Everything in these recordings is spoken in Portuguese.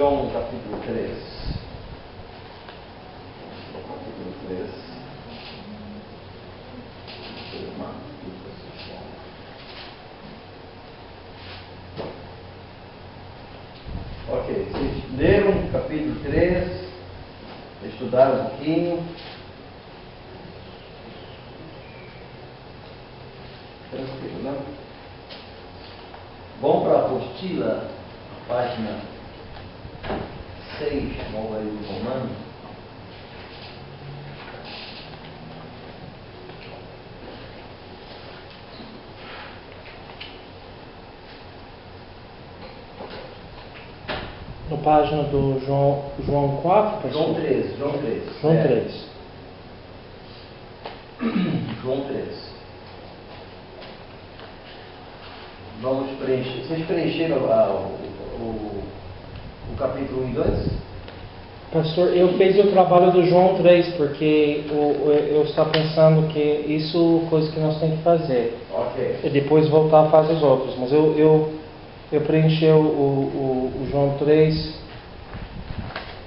João capítulo 3. Capítulo 3. Ok, vocês leram o capítulo 3, estudaram um pouquinho. Tranquilo, não? Vamos para a apostila, página 6, vamos aí do Romano. Na página do João 4, pastor? João 3. João 3. João 3. Vamos preencher. Vocês preencheram o capítulo 1 e 2? Pastor, eu fiz o trabalho do João 3, porque eu estava pensando que isso é coisa que nós temos que fazer. Ok. E depois voltar a fazer os outros. Mas eu preenchi o João 3,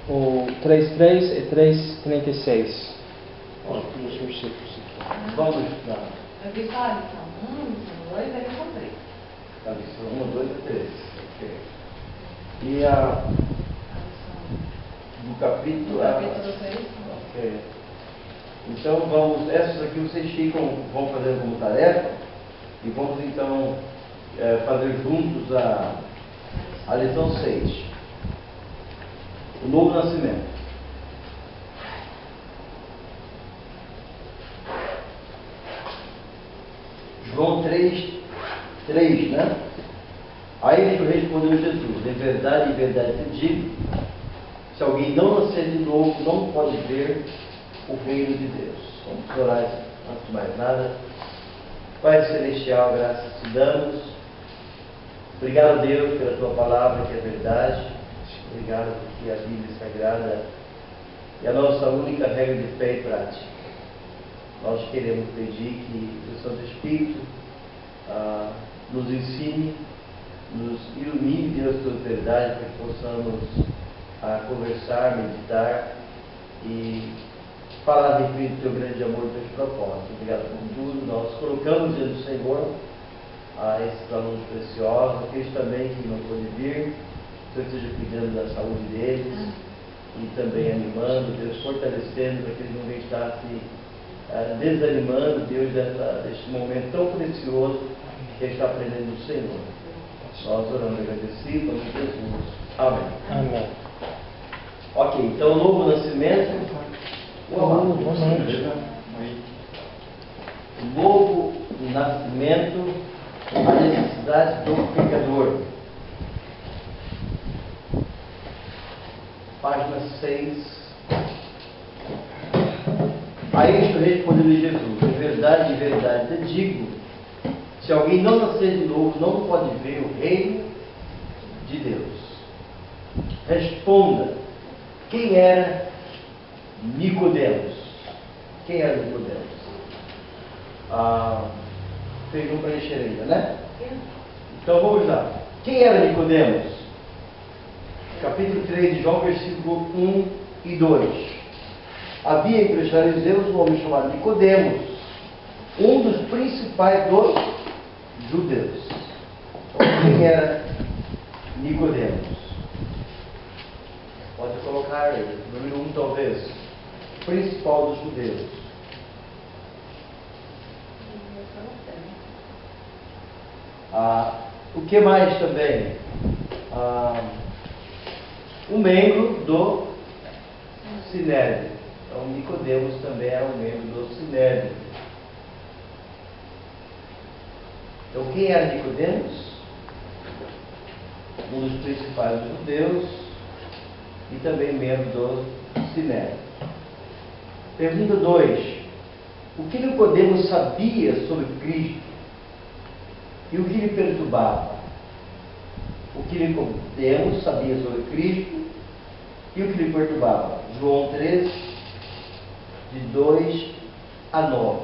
o 3:3 e 3:36. Olha os versículos aqui. Vamos estudar. Eu vi só a lição 1, lição 2, aí lição 3. A lição 1, 2 e 3. Ok. E a do capítulo... Capítulo 3. Ok. Então vamos... Essas aqui vocês vão fazer como tarefa. E vamos então fazer juntos a lição 6. O novo nascimento. João 3, né? Aí respondeu Jesus: em verdade, te digo, se alguém não nascer de novo, não pode ver o reino de Deus. Vamos orar antes de mais nada. Pai Celestial, graças te damos. Obrigado, Deus, pela tua palavra, que é verdade. Obrigado porque a Bíblia Sagrada é a nossa única regra de fé e prática. Nós queremos pedir que o Santo Espírito nos ensine, nos ilumine, Deus, tua verdade, para que possamos conversar, meditar e falar a respeito do teu grande amor e teus propósitos. Obrigado por tudo. Nós colocamos diante do Senhor esses alunos preciosos, aqueles também que não podem vir, que o Senhor esteja cuidando da saúde deles e também animando, Deus, fortalecendo para que eles não venham estar se desanimando, Deus, deste momento tão precioso que ele está aprendendo do Senhor. Nós oramos agradecidos, em nome de Jesus. Amém. Amém. Ok, então o novo nascimento. Boa noite. O novo nascimento, a necessidade do pecador. Página 6. A isto respondeu Jesus: em verdade, te digo, se alguém não nascer de novo, não pode ver o reino de Deus. Responda: quem era Nicodemos? Quem era Nicodemos? Vocês vão preencher ainda, né? Então vamos lá. Quem era Nicodemos? Capítulo 3 de João, versículo 1 e 2. Havia entre os fariseus um homem chamado Nicodemos, um dos principais dos judeus. Então, quem era Nicodemos? Pode colocar aí, número 1 talvez. Principal dos judeus. O que mais também? Um membro do Sinédrio. Então, Nicodemos também era um membro do Sinédrio. Então, quem era Nicodemos? Um dos principais dos judeus e também membro do Sinédrio. Pergunta 2. O que Nicodemos sabia sobre Cristo e o que lhe perturbava? O que Nicodemos sabia sobre Cristo e o que lhe perturbava? João 3, de 2 a 9.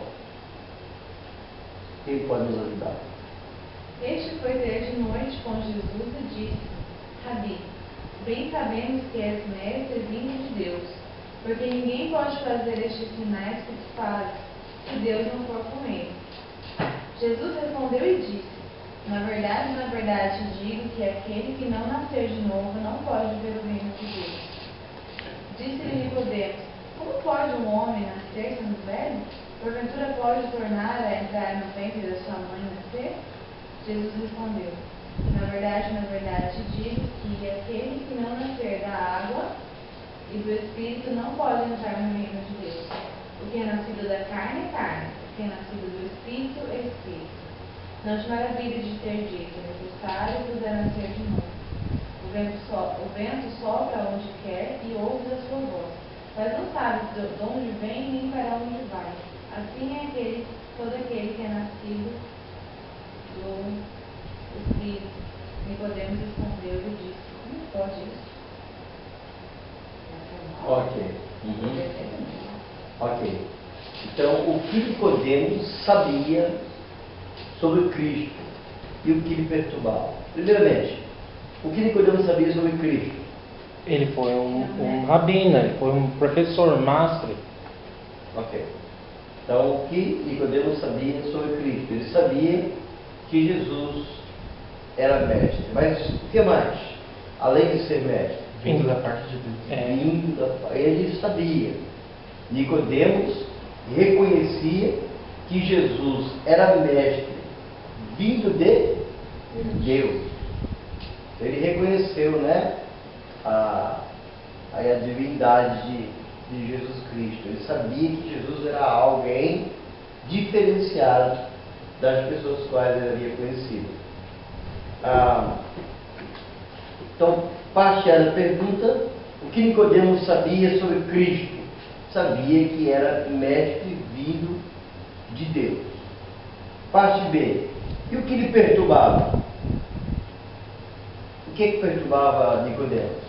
Quem pode nos ajudar? Este foi ter de noite com Jesus e disse: Rabi, bem sabemos que és mestre vindo de Deus, porque ninguém pode fazer estes sinais que tu fazes, se Deus não for com ele. Jesus respondeu e disse: na verdade te digo que aquele que não nascer de novo não pode ver o reino de Deus. Disse-lhe Nicodemos: como pode um homem nascer sendo velho? Porventura pode tornar a entrar no ventre da sua mãe e nascer? Jesus respondeu: na verdade te digo que aquele que não nascer da água e do Espírito não pode entrar no reino de Deus. O que é nascido da carne é carne, o que é nascido do Espírito é Espírito. Não te maravilhes de ter dito: é necessário vos é nascer de novo. O vento sopra onde quer e ouves a sua voz, mas não sabes de onde vem nem para onde vai. Assim é todo aquele que é nascido do Espírito. Nicodemos respondeu e disse: como pode isso? Ok. Ok. Então, o que Nicodemos sabia sobre Cristo e o que lhe perturbava? Primeiramente, o que Nicodemos sabia sobre Cristo? Ele foi um rabino, ele foi um professor, um mestre. Ok. Então, o que Nicodemos sabia sobre Cristo? Ele sabia que Jesus era mestre. Mas o que mais? Além de ser mestre? Vindo da parte de Deus. Ele sabia. Nicodemos reconhecia que Jesus era mestre, vindo de Deus. Ele reconheceu, né, a divindade de Jesus Cristo. Ele sabia que Jesus era alguém diferenciado das pessoas quais ele havia conhecido. Então, parte A da pergunta: o que Nicodemos sabia sobre Cristo? Sabia que era mestre vindo de Deus. Parte B: e o que lhe perturbava? O que perturbava Nicodemos?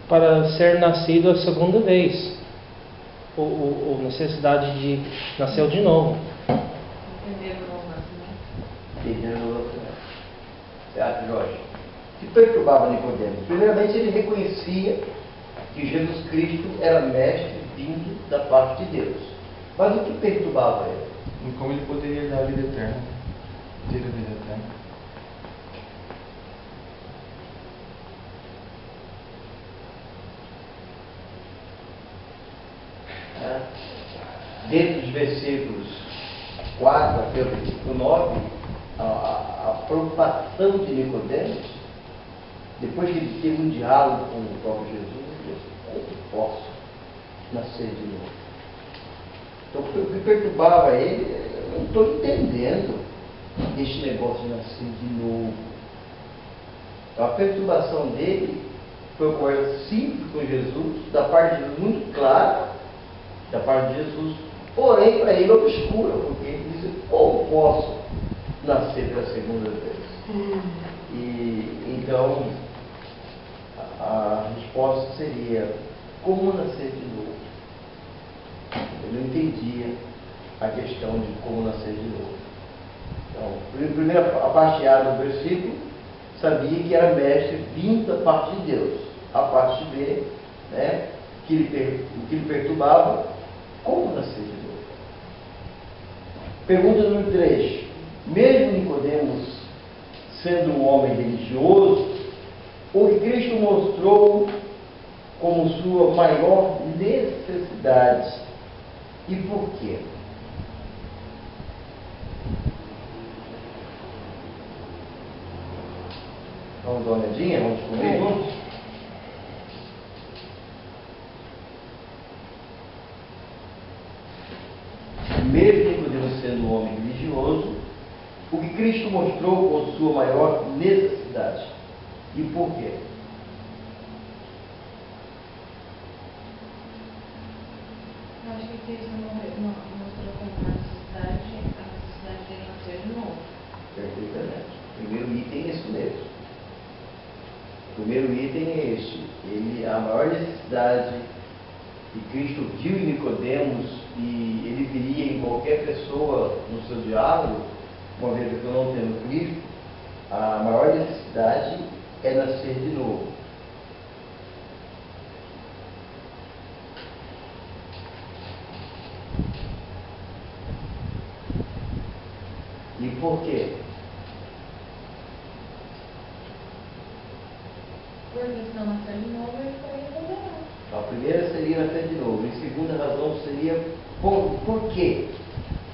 Para ser nascido a segunda vez, a necessidade de nascer de novo. Entender o novo nascimento. Entendendo? Certo, Jorge? O que perturbava Nicodemos? Primeiramente, ele reconhecia que Jesus Cristo era mestre vindo da parte de Deus. Mas o que perturbava ele? E como ele poderia dar a vida eterna? Ter a vida eterna. Dentro dos versículos 4 até o versículo 9, a preocupação de Nicodemos, depois que ele teve um diálogo com o próprio Jesus, ele disse: como posso nascer de novo? Então, o que perturbava ele: eu não estou entendendo este negócio de nascer de novo. Então, a perturbação dele foi uma coisa simples com Jesus, da parte de Jesus muito clara, da parte de Jesus, porém para ele obscura, porque ele disse: como posso nascer pela segunda vez? E então a resposta seria: como nascer de novo? Ele não entendia a questão de como nascer de novo. Então, primeiro, a parte A do versículo, sabia que era mestre vindo da parte de Deus. A parte B, né, o que lhe perturbava: como nascer de novo? Pergunta número 3. Mesmo Nicodemos sendo um homem religioso, o que Cristo mostrou como sua maior necessidade. E por quê? Vamos dar uma olhadinha? Vamos descobrir juntos? Mesmo Nicodemos sendo um homem religioso, o que Cristo mostrou com sua maior necessidade. E por quê? Eu acho que Cristo mostrou como a necessidade de nascer de novo. Perfeitamente. O primeiro item é isso mesmo. O primeiro item é este. A maior necessidade que Cristo viu em Nicodemos, e ele viria em qualquer pessoa no seu diálogo, uma vez que eu não tendo Cristo, a maior necessidade é nascer de novo. E por quê? Porque se não nascer de novo, ele foi condenado. A primeira seria nascer de novo. E a segunda razão seria por quê?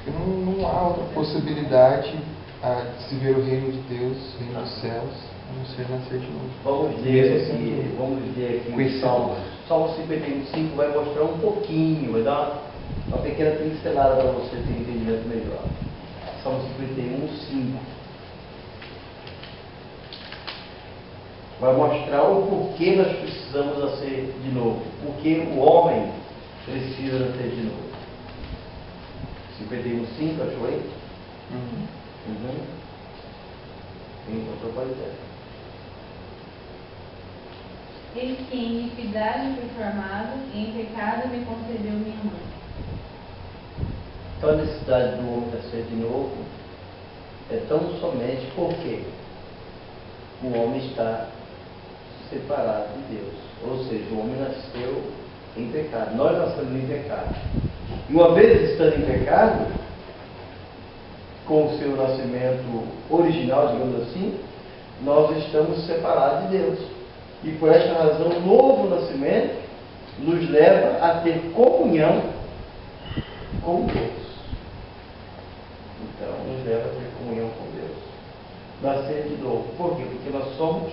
Porque não há outra possibilidade de se ver o reino de Deus, o reino dos céus, a não ser nascer de novo. Vamos ler aqui Com esse o Salmo. Salmo 51:5 vai mostrar um pouquinho, vai dar uma pequena pincelada para você ter um entendimento melhor. Salmo 51:5 vai mostrar o porquê nós precisamos nascer de novo. Porque o homem precisa nascer de novo. 51:5, achou aí? Quem encontrou pode dizer. Eis que em iniquidade fui formado, e em pecado me concebeu minha mãe. Então a necessidade do homem nascer de novo é tão somente porque o homem está separado de Deus. Ou seja, o homem nasceu em pecado. Nós nascemos em pecado. E uma vez estando em pecado, com o seu nascimento original, digamos assim, nós estamos separados de Deus. E por esta razão, o novo nascimento nos leva a ter comunhão com Deus. Então, nos leva a ter comunhão com Deus. Nascer de novo. Por quê? Porque nós somos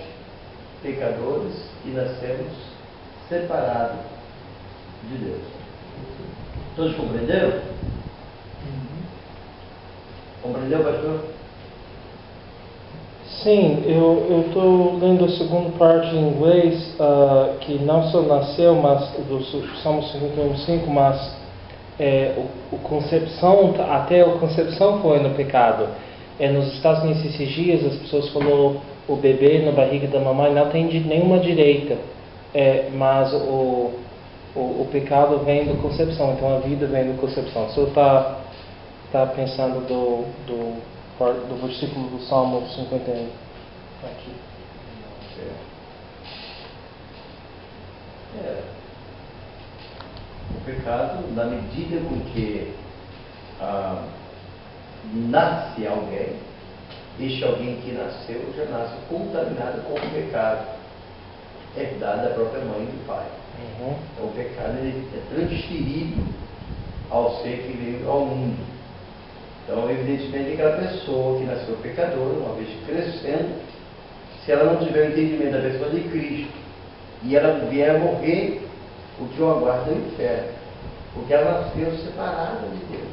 pecadores e nascemos separados de Deus. Todos compreenderam? Compreendeu, pastor? Sim, eu estou lendo a segunda parte em inglês, que não só nasceu, mas do Salmo 51:5, mas até a concepção foi no pecado. Nos Estados Unidos esses dias as pessoas falaram o bebê na barriga da mamãe não tem nenhuma direita, mas o pecado vem da concepção, então a vida vem da concepção. Você está pensando do versículo do Salmo 51 aqui. O pecado, na medida com que nasce alguém, este alguém que nasceu já nasce contaminado com o pecado, herdado da própria mãe e do pai. Então o pecado ele é transferido ao ser que veio ao mundo. Então, evidentemente, aquela pessoa que nasceu pecadora, uma vez crescendo, se ela não tiver o entendimento da pessoa de Cristo e ela vier a morrer, o que o aguarda é o inferno, porque ela nasceu separada de Deus.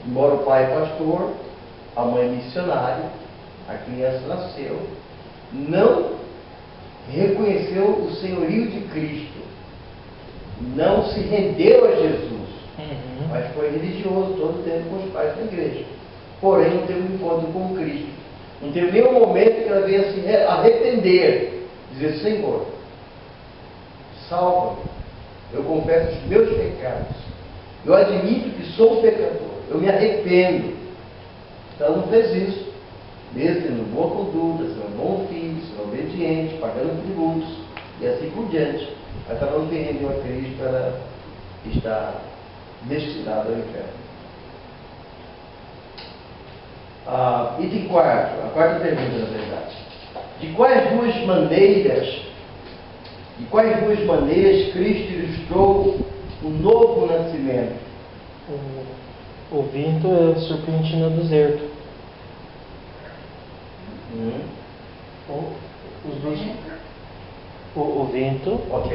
Embora o pai é pastor, a mãe missionária, a criança nasceu, não reconheceu o senhorio de Cristo, não se rendeu a Jesus, mas foi religioso todo o tempo com os pais da igreja. Porém, não teve um encontro com Cristo. Não teve nenhum momento que ela venha se arrepender, dizer: Senhor, salva-me, eu confesso os meus pecados, eu admito que sou um pecador, eu me arrependo. Então, ela não fez isso, mesmo tendo boa conduta, sendo um bom filho, sendo obediente, pagando tributos e assim por diante. Mas ela não se rendeu a Cristo, ela está destinada ao inferno. Item 4, a quarta pergunta, na verdade. De quais duas maneiras Cristo ilustrou o novo nascimento? O vento é a serpente no deserto. Os dois. O vento Ok.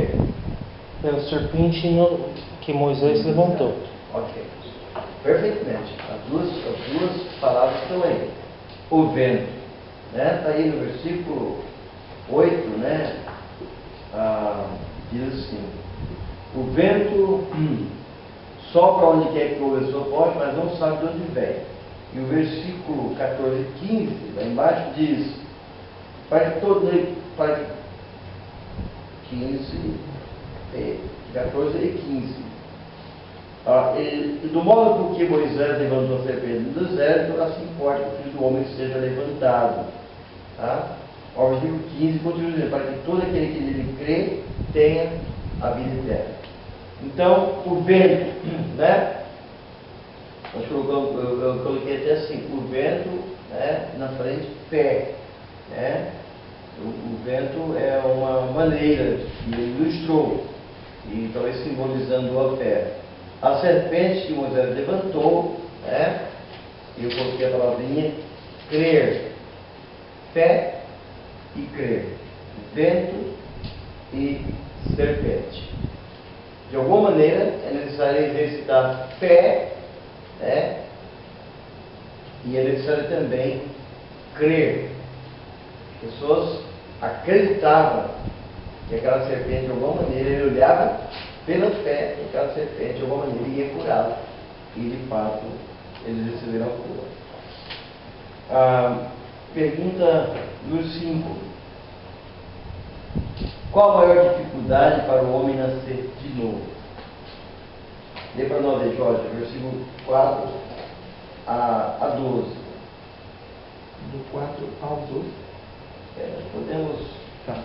é a serpente que Moisés levantou. Ok. Perfeitamente. As duas palavras estão aí. O vento. Está aí no versículo 8, né? Diz assim: o vento sopra onde quer que ouve a sua voz, mas não sabe de onde vem. E o versículo 14 e 15, lá embaixo, diz: para que 14 e 15. Do modo por que Moisés levantou a serpente no deserto, assim pode que o Filho do Homem seja levantado. Tá? O versículo 15 continua dizendo, para que todo aquele que nele crê tenha a vida eterna. Então, o vento, né? Nós colocamos, eu coloquei até assim, o vento, né, na frente, fé, né? O vento é uma maneira que ele ilustrou, e talvez simbolizando a fé. A serpente que Moisés levantou, né? Eu coloquei a palavrinha crer, fé e crer, vento e serpente. De alguma maneira é necessário exercitar fé, né? E é necessário também crer. As pessoas acreditavam que aquela serpente, de alguma maneira, ele olhava pela fé que aquela serpente, de alguma maneira, ia curá-lo. E, de fato, eles receberam a cura. Pergunta número 5. Qual a maior dificuldade para o homem nascer de novo? Lê para nós aí, Jorge, versículo 4 a 12. Do 4 ao 12. Podemos, Tá.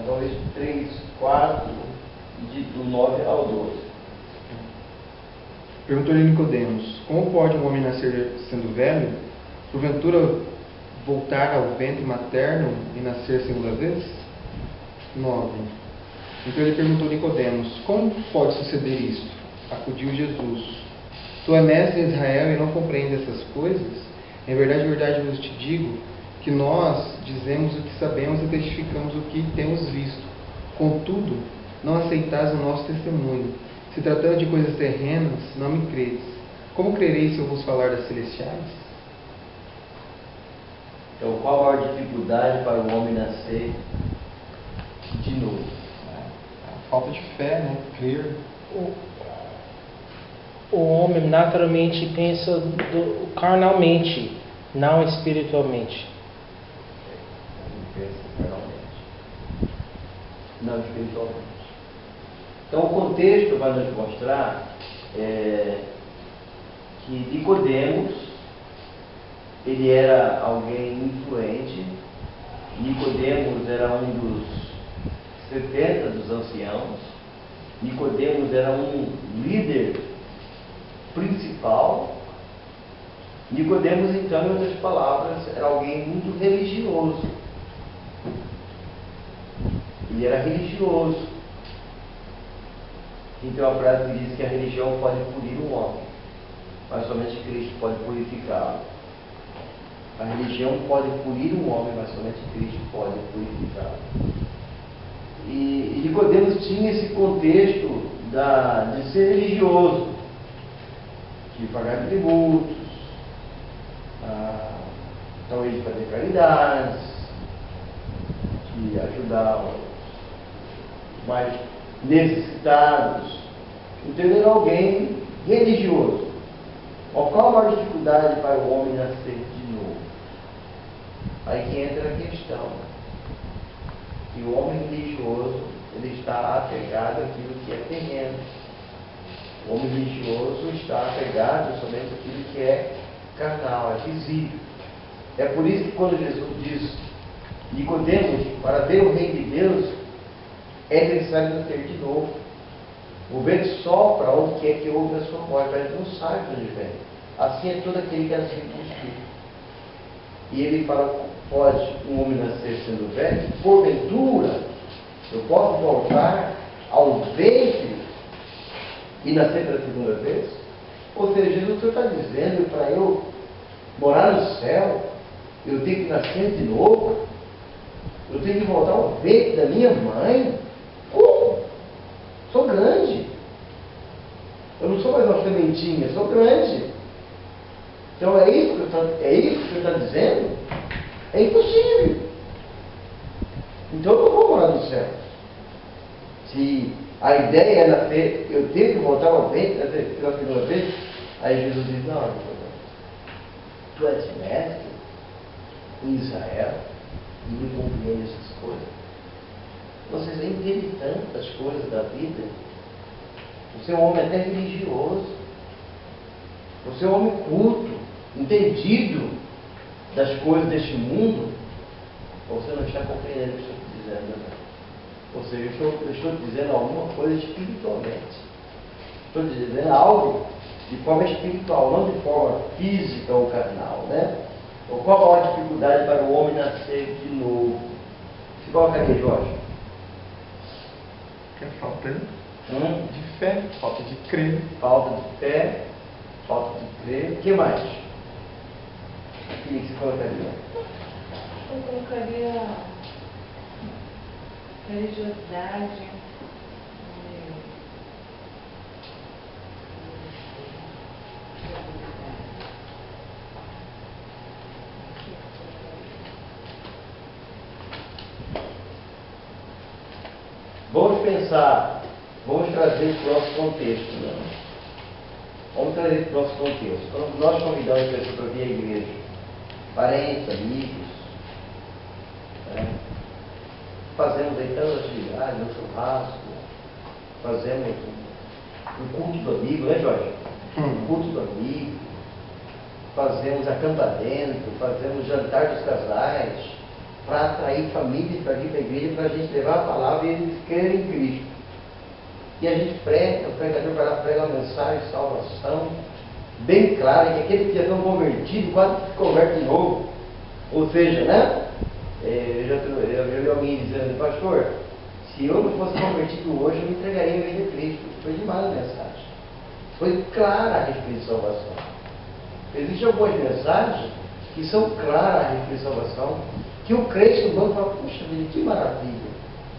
talvez 3, 4, do 9 ao 12. Perguntou-lhe Nicodemos: como pode um homem nascer sendo velho? Porventura voltar ao ventre materno e nascer segunda vez? 9. Então ele perguntou a Nicodemos: como pode suceder isto? Acudiu Jesus: tu és mestre em Israel e não compreendes essas coisas? Em verdade vos te digo que nós dizemos o que sabemos e testificamos o que temos visto. Contudo, não aceitais o nosso testemunho. Se tratando de coisas terrenas, não me credes. Como crereis se eu vos falar das celestiais? Então, qual a maior dificuldade para o homem nascer de novo? A falta de fé, né? Crer. O homem naturalmente pensa carnalmente, não espiritualmente. Não espiritualmente. Então, o contexto vai nos mostrar que Nicodemos, ele era alguém influente. Nicodemos era um dos 70 dos anciãos. Nicodemos era um líder principal. Nicodemos, então, em outras palavras, era alguém muito religioso. Ele era religioso. Então a frase que diz que a religião pode polir o homem, mas somente Cristo pode purificá-lo. A religião pode polir o homem, mas somente Cristo pode purificá-lo. E Nicodemos tinha esse contexto de ser religioso, de pagar tributos, talvez de fazer caridades, de ajudar os mais necessitados. Então ele era alguém religioso. Qual a maior dificuldade para o homem nascer de novo? Aí que entra a questão. Que o homem religioso, ele está apegado àquilo que é terreno. O homem religioso está apegado somente àquilo que é carnal, é visível. É por isso que quando Jesus diz, Nicodemos, para ver o reino de Deus, é necessário nascer de novo. O vento sopra onde quer que ouve a sua voz, mas não sabe de onde vem. Assim é todo aquele que é nascido do Espírito. E ele fala, pode um homem nascer sendo velho? Porventura, eu posso voltar ao ventre e nascer pela segunda vez? Ou seja, Jesus está dizendo para eu morar no céu, eu tenho que nascer de novo? Eu tenho que voltar ao ventre da minha mãe? Como? Sou grande. Eu não sou mais uma sementinha, sou grande. Então é isso que você está dizendo? É impossível. Então eu não vou morar no céu. Se a ideia é nascer, eu tenho que voltar ao ventre pela segunda vez, aí Jesus diz, não, tu és mestre em Israel e não compreende essas coisas. Vocês nem entendem tantas coisas da vida. Você é um homem até religioso. Você é um homem culto, entendido das coisas deste mundo. Você não está compreendendo o que eu estou dizendo, né? Ou seja, eu estou dizendo alguma coisa espiritualmente. Estou dizendo algo de forma espiritual, não de forma física ou carnal, né? Ou qual a dificuldade para o homem nascer de novo? Se colocaria, Jorge? Que é falta de fé, falta de crer. Falta de fé, falta de crer. O que mais? O que se colocaria? Eu colocaria religiosidade. Vamos pensar, vamos trazer para o nosso contexto, né? Vamos trazer para o nosso contexto. Quando nós convidamos pessoas para vir à igreja, parentes, amigos, né? Fazemos aí tantas atividades, um churrasco, fazemos um culto do amigo, né, Jorge? Um culto do amigo, fazemos acampamento, fazemos jantar dos casais, para atrair famílias para vir para a igreja, para a gente levar a palavra e eles crerem em Cristo. E a gente prega, o pregador vai lá pregar uma mensagem de salvação, bem clara, que aquele que já estão convertido, quase que se converte de novo. Ou seja, né? Eu vi alguém dizendo, pastor, se eu não fosse convertido hoje, eu me entregaria em vez de Cristo. Foi demais a mensagem. Foi clara a respeito de salvação. Existem algumas mensagens que são claras a respeito de salvação, que o crente no banco fala, puxa vida, que maravilha.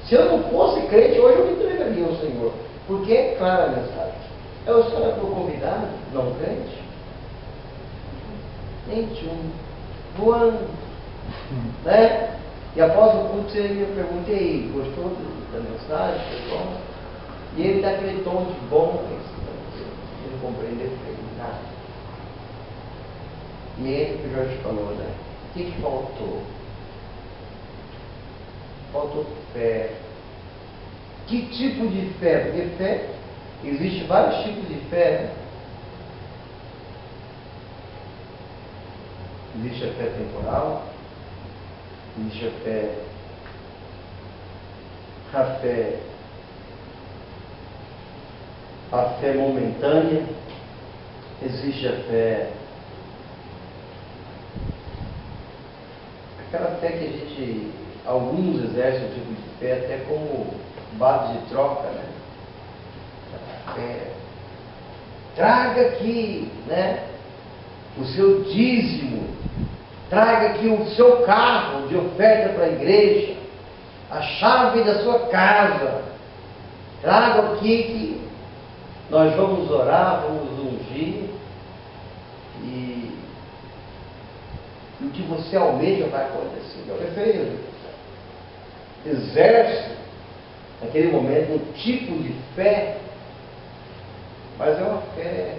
Se eu não fosse crente, hoje eu me entregaria ao Senhor. Porque é clara a mensagem. É o senhor para o convidado, não crente? Nem voando. Né? E após o culto, eu perguntei, gostou da mensagem? Pessoal? E ele dá aquele tom de bom, ele não compreendeu nada. E ele que o Jorge falou, né? O que faltou? Faltou fé. Que tipo de fé? Porque fé, existe vários tipos de fé, né? Existe a fé temporal, existe a fé momentânea, existe a fé, aquela fé que a gente, alguns exercem o tipo de fé até como base de troca, né? Traga aqui, né? O seu dízimo, traga aqui o seu carro de oferta para a igreja, a chave da sua casa, traga aqui que nós vamos orar, vamos ungir e o que você almeja vai acontecer. Eu referi, exerce naquele momento um tipo de fé, mas é uma fé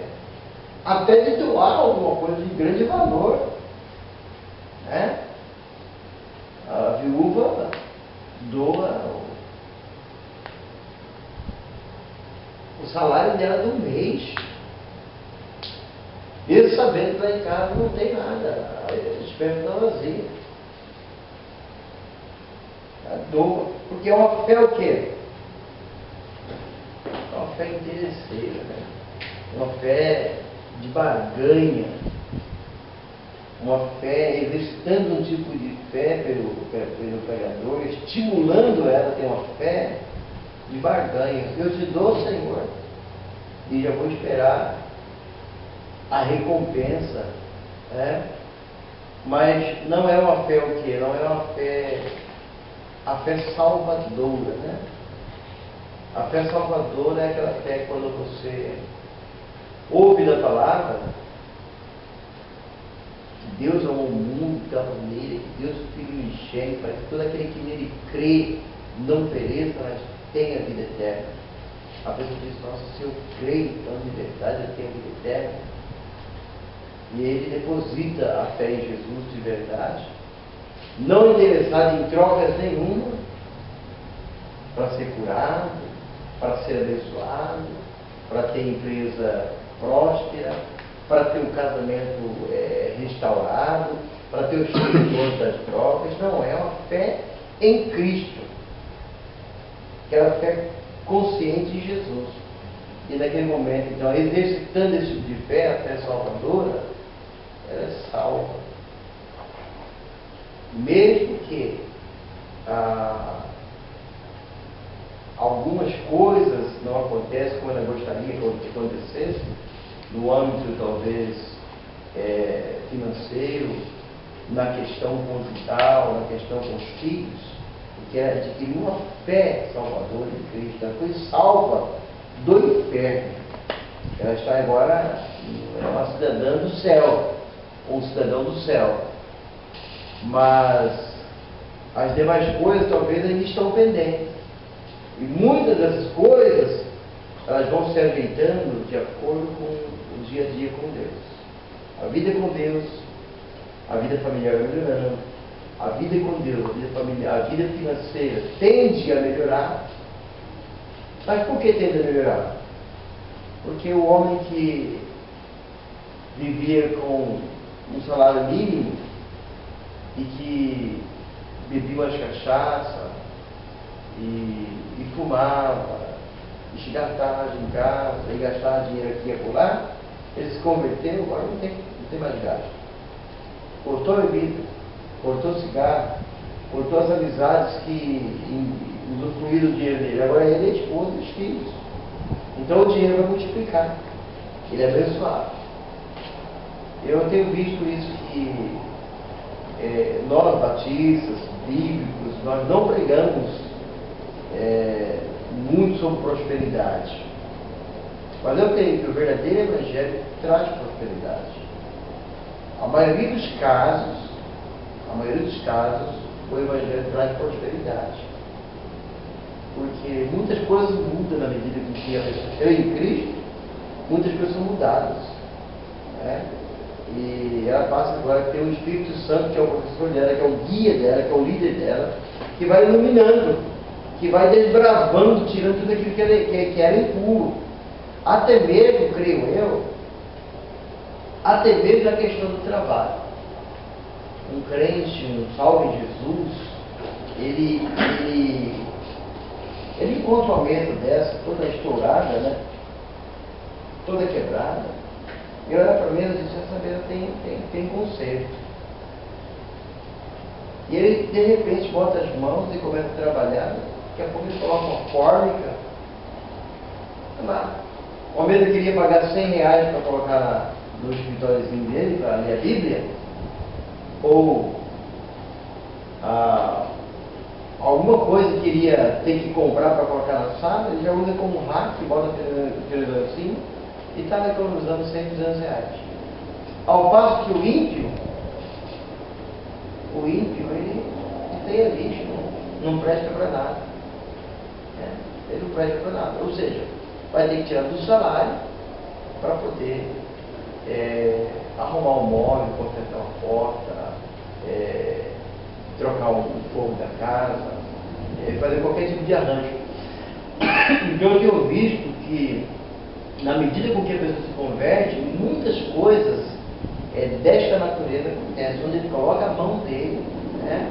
até de doar alguma coisa de grande valor, né? A viúva doa o salário dela do mês, ele sabendo que lá em casa não tem nada, a despensa está vazia. Ela doa, porque é uma fé o quê? É uma fé interesseira, né? Uma fé de barganha, uma fé, exercitando um tipo de fé pelo pregador, estimulando ela a ter uma fé de barganha. Eu te dou, Senhor, e já vou esperar a recompensa, né? Mas não é uma fé o quê? Não é uma fé, a fé salvadora, né? A fé salvadora é aquela fé quando você ouve da palavra que Deus amou o mundo de tal maneira que Deus o Filho enxerga para que todo aquele que nele crê não pereça, mas tenha vida eterna. A pessoa diz, nossa, se eu creio então de verdade eu tenho vida eterna. E ele deposita a fé em Jesus de verdade, não interessado em trocas nenhuma, para ser curado, para ser abençoado, para ter empresa próspera, para ter um casamento restaurado, para ter os filhos das drogas, não, é uma fé em Cristo. Aquela fé consciente em Jesus. E naquele momento, então, exercitando esse tipo de fé, a fé salvadora, ela é salva. Mesmo que algumas coisas não acontecem como ela gostaria que acontecesse, no âmbito talvez financeiro, na questão conjugal, na questão com os filhos, porque ela adquiriu uma fé salvadora em Cristo, ela foi salva do inferno. Ela está agora uma cidadã do céu, ou um cidadão do céu. Mas as demais coisas talvez ainda estão pendentes. E muitas dessas coisas, elas vão se ajeitando de acordo com o dia a dia com Deus. A vida com Deus, a vida familiar vai melhorando, a vida com Deus, a vida familiar, a vida financeira tende a melhorar. Mas por que tende a melhorar? Porque o homem que vivia com um salário mínimo e que bebia umas cachaça e fumava, e chegava tarde em casa, e gastava dinheiro aqui e acolá, ele se converteu, agora não tem mais gasto. Cortou a bebida, cortou o cigarro, cortou as amizades que usufruíram do dinheiro dele. Agora ele é a esposa e os filhos. Então o dinheiro vai multiplicar. Ele é abençoado. Eu tenho visto isso que nós batistas, bíblicos, nós não pregamos muito sobre prosperidade. Mas eu tenho que o verdadeiro evangelho traz prosperidade. A maioria dos casos, o evangelho traz prosperidade. Porque muitas coisas mudam na medida que a pessoa crê em Cristo, muitas coisas são mudadas. Né? E ela passa agora a ter o Espírito Santo, que é o professor dela, que é o guia dela, que é o líder dela, que vai iluminando, que vai desbravando, tirando tudo aquilo que era impuro. Até mesmo, creio eu, até mesmo na questão do trabalho. Um crente, um salvo em Jesus, ele encontra uma mesa dessa, toda estourada, né? Toda quebrada. E olha para a mesa e diz: essa mesa tem conserto. E ele, de repente, bota as mãos e começa a trabalhar. Daqui a pouco ele coloca uma fórmica. Uma mesa queria pagar R$100 para colocar no escritóriozinho dele, para ler a Bíblia. Ou alguma coisa que iria ter que comprar para colocar na sala, ele já usa como um rack, bota o televisor assim e está economizando R$100, R$200. Ao passo que o ímpio, ele tem lixo, não presta para nada. Ele não presta para nada. Ou seja, vai ter que tirar do salário para poder arrumar um móvel, consertar uma porta, trocar o fogo da casa, fazer qualquer tipo de arranjo. Então eu tenho visto que, na medida com que a pessoa se converte, muitas coisas desta natureza acontecem. Onde ele coloca a mão dele, né,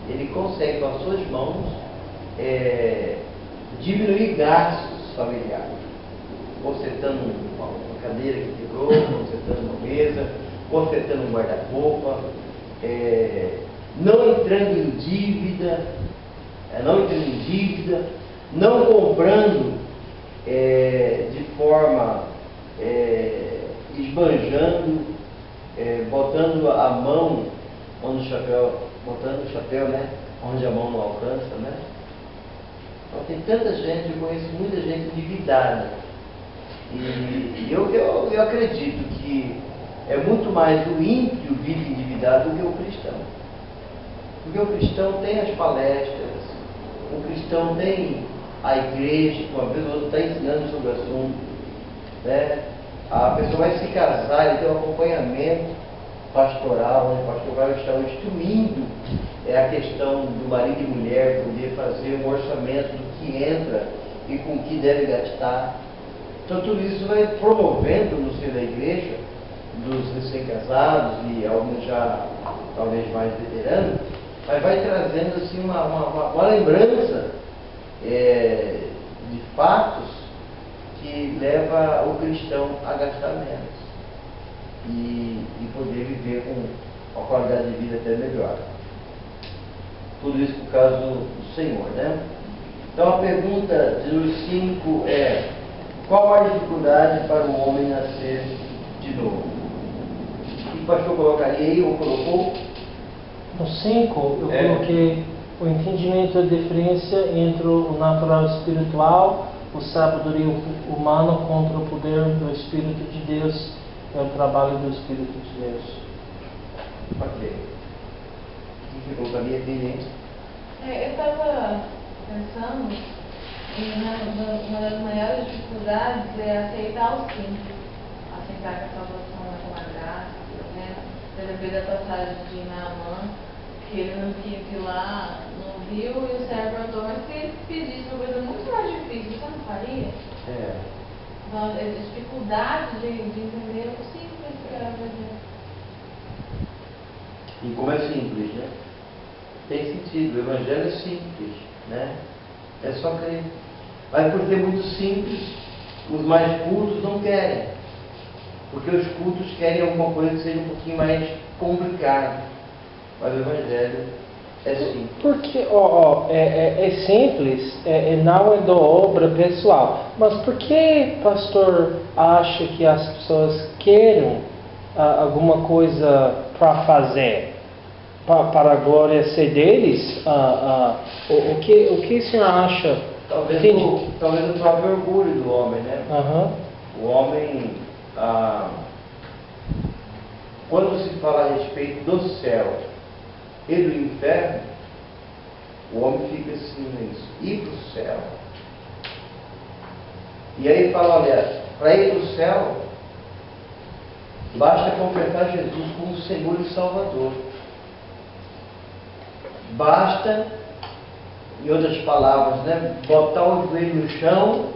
ele consegue com as suas mãos diminuir gastos familiares, consertando uma cadeira que quebrou, consertando uma mesa, consertando um guarda-roupa, não entrando em dívida, não comprando de forma esbanjando, botando a mão onde o chapéu, né, onde a mão não alcança, né? Então, tem tanta gente, eu conheço muita gente endividada. E eu acredito que é muito mais o ímpio vive endividado do que o cristão. Porque o cristão tem as palestras, o cristão tem a igreja, que uma vez ou outra está ensinando sobre o assunto, né? A pessoa vai se casar, ele tem um acompanhamento pastoral, né? O pastor vai estar instruindo a questão do marido e mulher poder fazer um orçamento do que entra e com o que deve gastar. Então tudo isso vai promovendo no seio da igreja dos recém-casados e alguns já talvez mais veteranos, mas vai trazendo assim uma lembrança de fatos que leva o cristão a gastar menos e poder viver com uma qualidade de vida até melhor. Tudo isso por causa do Senhor, né? Então a pergunta de número 5 é: qual a dificuldade para o homem nascer de novo? O que o pastor colocaria aí, ou colocou? No 5, eu coloquei o entendimento da diferença entre o natural e o espiritual, o sabedoria humana contra o poder do Espírito de Deus e o trabalho do Espírito de Deus. Ok. O que colocaria aqui? Eu estava pensando em uma das maiores dificuldades é aceitar o simples, aceitar que a salvação é uma graça, né? Eu lembrei da passagem de Naamã, que ele não quis ir lá, não viu, e o servo orou, mas se ele pedisse uma coisa muito mais difícil, você não faria? Então, a dificuldade de entender o simples que era fazer. E como é simples, né? Tem sentido, o Evangelho é simples, né? É só crer. Mas por ser muito simples, os mais cultos não querem. Porque os cultos querem alguma coisa que seja um pouquinho mais complicada. Mas o Evangelho é simples. Porque, é simples, não é da obra pessoal. Mas por que o pastor acha que as pessoas querem alguma coisa para fazer? Para a glória ser deles? O que o senhor acha? Talvez o próprio orgulho do homem, né? O homem, quando se fala a respeito do céu e do inferno, o homem fica assim nisso, ir para o céu. E aí fala, olha, para ir para o céu, basta confessar Jesus como Senhor e Salvador. Basta, em outras palavras, né, botar o joelho no chão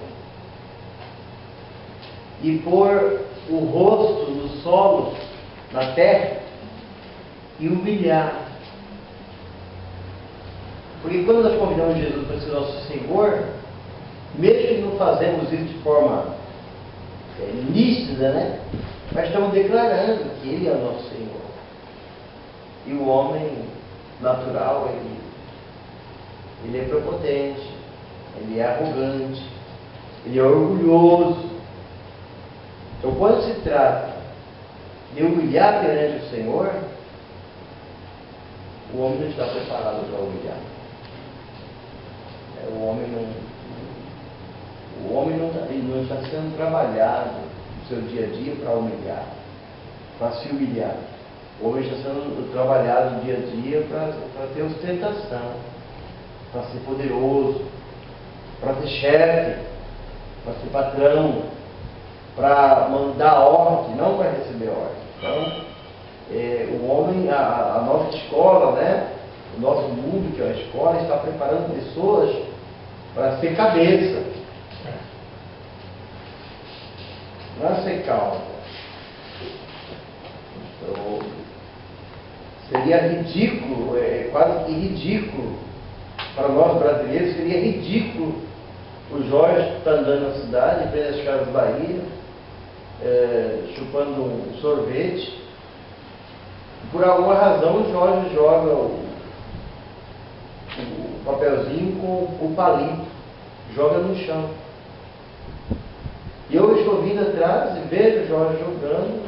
e pôr o rosto no solo, na terra, e humilhar. Porque quando nós convidamos Jesus para ser nosso Senhor, mesmo que não fazemos isso de forma nítida, né, mas estamos declarando que Ele é o nosso Senhor. E o homem natural, ele é prepotente, ele é arrogante, ele é orgulhoso. Então, quando se trata de humilhar perante o Senhor, o homem não está preparado para humilhar. O homem não está sendo trabalhado no seu dia a dia para humilhar, para se humilhar. O homem está sendo trabalhado dia a dia para ter ostentação, para ser poderoso, para ser chefe, para ser patrão, para mandar ordem, não para receber ordem. Então, o homem, a nossa escola, né, o nosso mundo, que é a escola, está preparando pessoas para ser cabeça, não é ser causa. Então, seria ridículo, quase que ridículo, para nós brasileiros, seria ridículo o Jorge estar andando na cidade, em frente às Casas Bahia, chupando um sorvete. Por alguma razão o Jorge joga o papelzinho com o palito, joga no chão. E eu estou vindo atrás e vejo o Jorge jogando.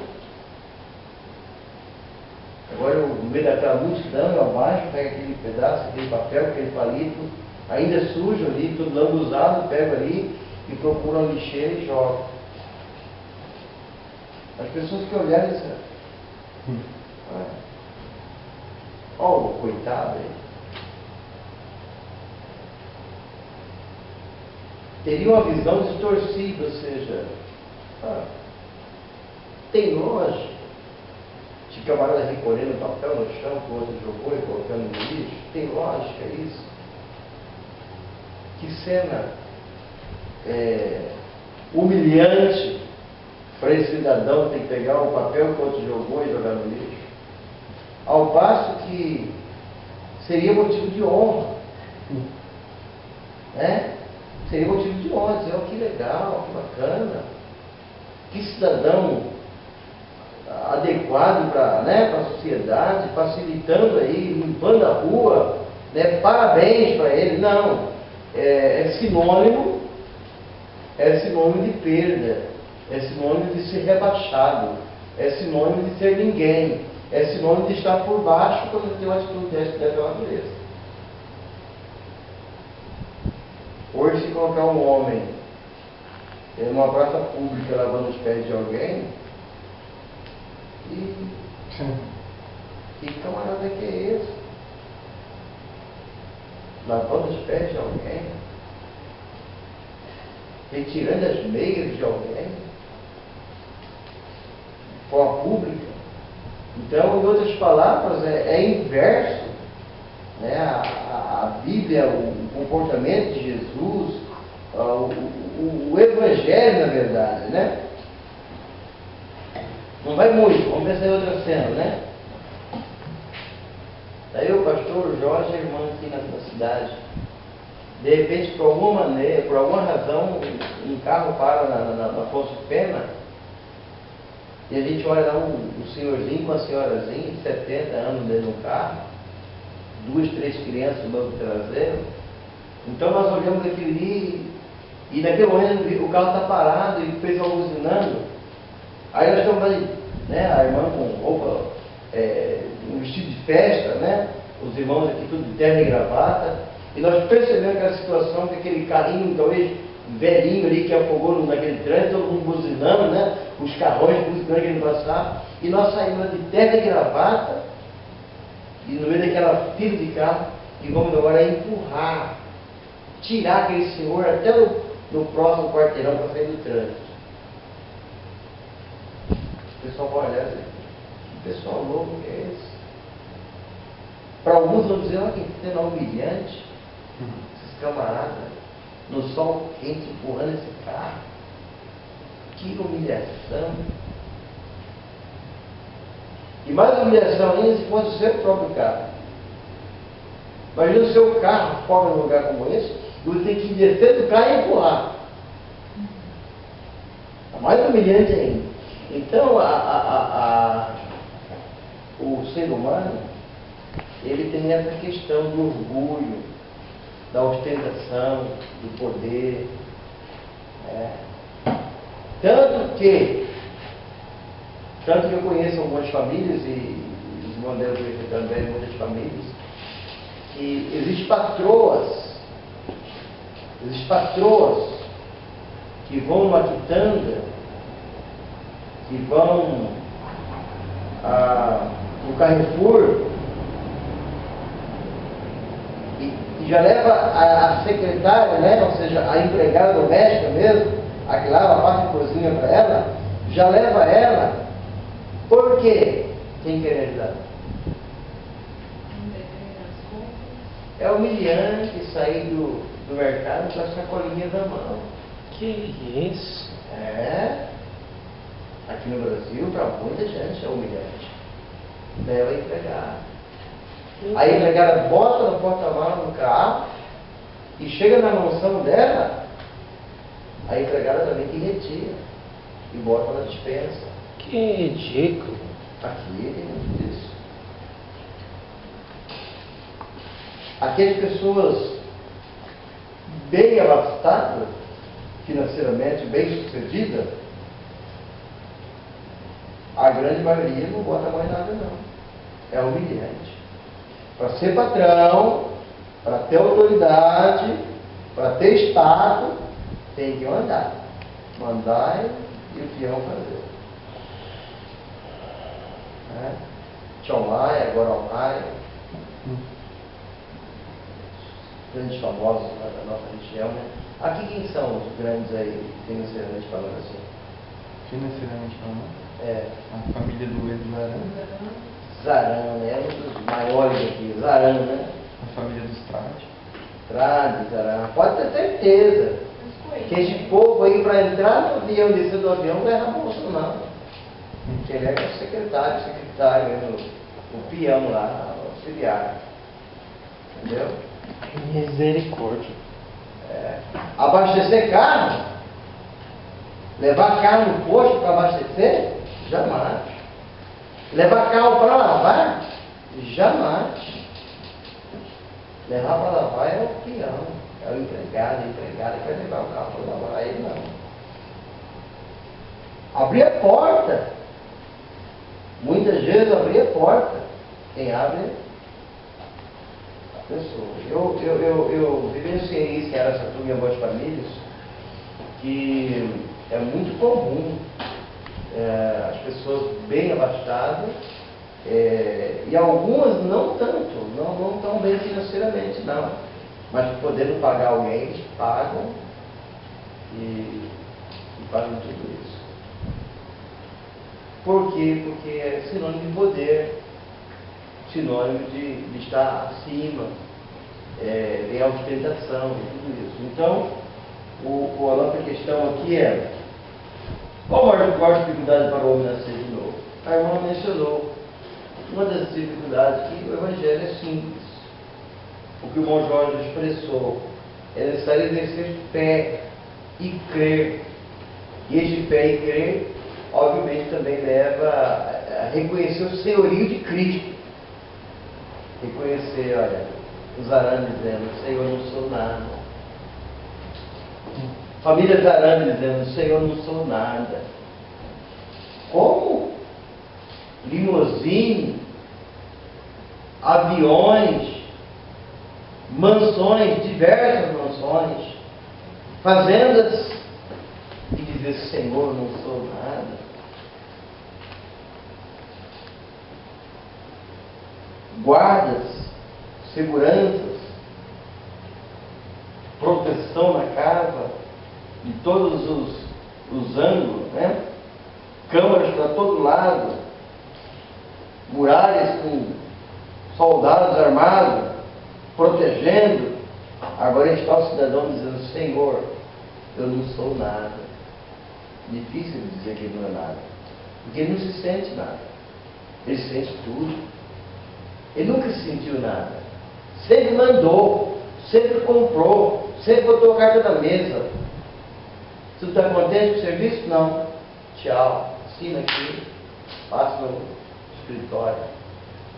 Agora eu, no meio daquela multidão, eu abaixo, pego aquele pedaço, aquele papel, aquele palito, ainda sujo ali, todo lambuzado, pego ali e procuro uma lixeira e jogo. As pessoas que olharem disseram, oh, coitado aí. Teria uma visão distorcida, ou seja, tem lógica de camarada recolhendo papel no chão, que o outro jogou e colocando no lixo? Tem lógica isso? Que cena humilhante para esse cidadão tem que pegar o papel que o outro jogou e jogar no lixo. Ao passo que seria motivo de honra. Né? Seria motivo de honra, dizer, oh, que legal, que bacana, que cidadão adequado para, né, a sociedade, facilitando aí, limpando a rua, né, parabéns para ele. Não, é sinônimo de perda, é sinônimo de ser rebaixado, é sinônimo de ser ninguém, é sinônimo de estar por baixo quando tem uma atitude dessa natureza. Hoje, se colocar um homem em uma praça pública lavando os pés de alguém, e que camarada que é esse? Lavando os pés de alguém? Retirando as meias de alguém? Forma pública? Então, em outras palavras, é inverso, né? A Bíblia, o comportamento de Jesus, o Evangelho, na verdade, né? Não vai muito, vamos pensar em outra cena, né? Daí o pastor Jorge e a irmã aqui na cidade. De repente, por alguma maneira, por alguma razão, um carro para na Afonso Pena, e a gente olha lá um senhorzinho com uma senhorazinha de 70 anos dentro do carro, 2, 3 crianças no banco traseiro. Então nós olhamos aquilo ali, e naquele momento o carro está parado e o pessoal buzinando. Aí nós estamos ali, né, a irmã com roupa, um vestido de festa, né, os irmãos aqui tudo de terno e gravata, e nós percebemos aquela situação, que aquele carrinho, talvez velhinho ali, que afogou naquele trânsito, todo mundo buzinando, né, os carrões buzinando querendo passar, e nós saímos de terno e gravata, e no meio daquela fila de carro, e vamos agora empurrar, tirar aquele senhor até no próximo quarteirão para sair do trânsito. O pessoal vai olhar assim, que pessoal louco que é esse? Para alguns vão dizer, olha que cena humilhante, esses camaradas, no sol quente, empurrando esse carro. Que humilhação. E mais humilhação ainda se fosse o seu próprio carro. Imagina o seu carro fora num lugar como esse, e você tem que descer do carro e empurrar. É mais humilhante ainda. Então, o ser humano, ele tem essa questão do orgulho, da ostentação, do poder. Tanto que eu conheço algumas famílias, e os irmãos devem conhecer também muitas famílias, que existem patroas que vão numa quitanda, que vão no Carrefour, e já leva a secretária, né, ou seja, a empregada doméstica mesmo, a que lava a parte de cozinha para ela, já leva ela. Por quê? Quem quer ajudar? É humilhante sair do mercado com a sacolinha na mão. Que isso? Aqui no Brasil, para muita gente é humilhante. Leva a empregada. Aí a empregada bota no porta-malas no carro e chega na mansão dela, a empregada também que retira e bota na despensa. Que ridículo. Aqui tem muito disso. Aqui as pessoas bem abastadas, financeiramente bem sucedidas, a grande maioria não bota mais nada não. É humilhante. Para ser patrão, para ter autoridade, para ter status, tem que mandar. Mandar e o peão fazer. Tchonlai, agora Almai, grandes famosos da nossa região, né? Aqui quem são os grandes aí, financeiramente falando assim? Financeiramente falando? A família do Edu Zaran, né? É um dos maiores aqui, Zaran, né? A família dos Trade. Trade, Zaran, pode ter certeza. Os Que esse povo aí, para entrar no avião, descer do avião, não erra a bolsa, não. Que ele é o secretário, o peão lá, o auxiliar. Entendeu? Misericórdia. Abastecer carro, levar carro no posto para abastecer? Jamais. Levar carro para lavar? Jamais. Levar para lavar é o peão, é o empregado, a empregada que vai levar o carro para lavar, ele não. Abrir a porta. Muitas vezes abrir a porta. Quem abre é a pessoa. Eu vivenciei isso, que era essa turma em Boas Famílias, que é muito comum as pessoas bem abastadas, e algumas não tanto, não tão bem financeiramente, não. Mas podendo pagar alguém, pagam e fazem tudo isso. Por quê? Porque é sinônimo de poder, sinônimo de estar acima, tem a ostentação e tudo isso. Então, a nossa questão aqui é: qual a maior dificuldade para o homem nascer de novo? A irmã mencionou. Uma das dificuldades que o Evangelho é simples. O que o irmão Jorge expressou: é necessário exercer fé e crer. E esse fé e crer, obviamente, também leva a reconhecer o senhorio de Cristo. Reconhecer, olha, os Arames dizendo: Senhor, não sou nada. Família Zarame dizendo: Senhor, não sou nada. Como? Limousine, aviões, mansões, diversas mansões, fazendas, e dizer: Senhor, não sou nada. Guardas, seguranças, proteção na casa, de todos os ângulos, né? Câmaras para todo lado, muralhas com soldados armados, protegendo. Agora está o cidadão dizendo: Senhor, eu não sou nada. Difícil dizer que ele não é nada, porque ele não se sente nada, ele sente tudo. Ele nunca se sentiu nada, sempre mandou, sempre comprou, sempre botou a carta na mesa. Tu está contente com o serviço? Não. Tchau. Assina aqui. Passa no escritório.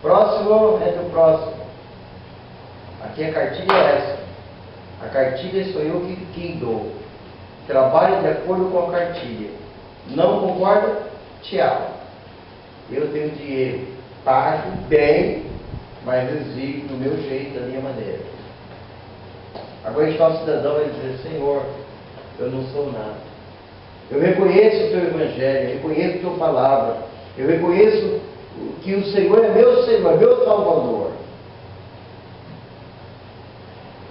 Próximo, entra o próximo. Aqui a cartilha é essa. A cartilha sou eu que dou. Trabalhe de acordo com a cartilha. Não concorda? Tchau. Eu tenho dinheiro. Pago bem, mas exigo do meu jeito, da minha maneira. Agora está o cidadão e dizer: Senhor, eu não sou nada. Eu reconheço o teu Evangelho, eu reconheço a tua palavra, eu reconheço que o Senhor é meu Senhor, é meu Salvador.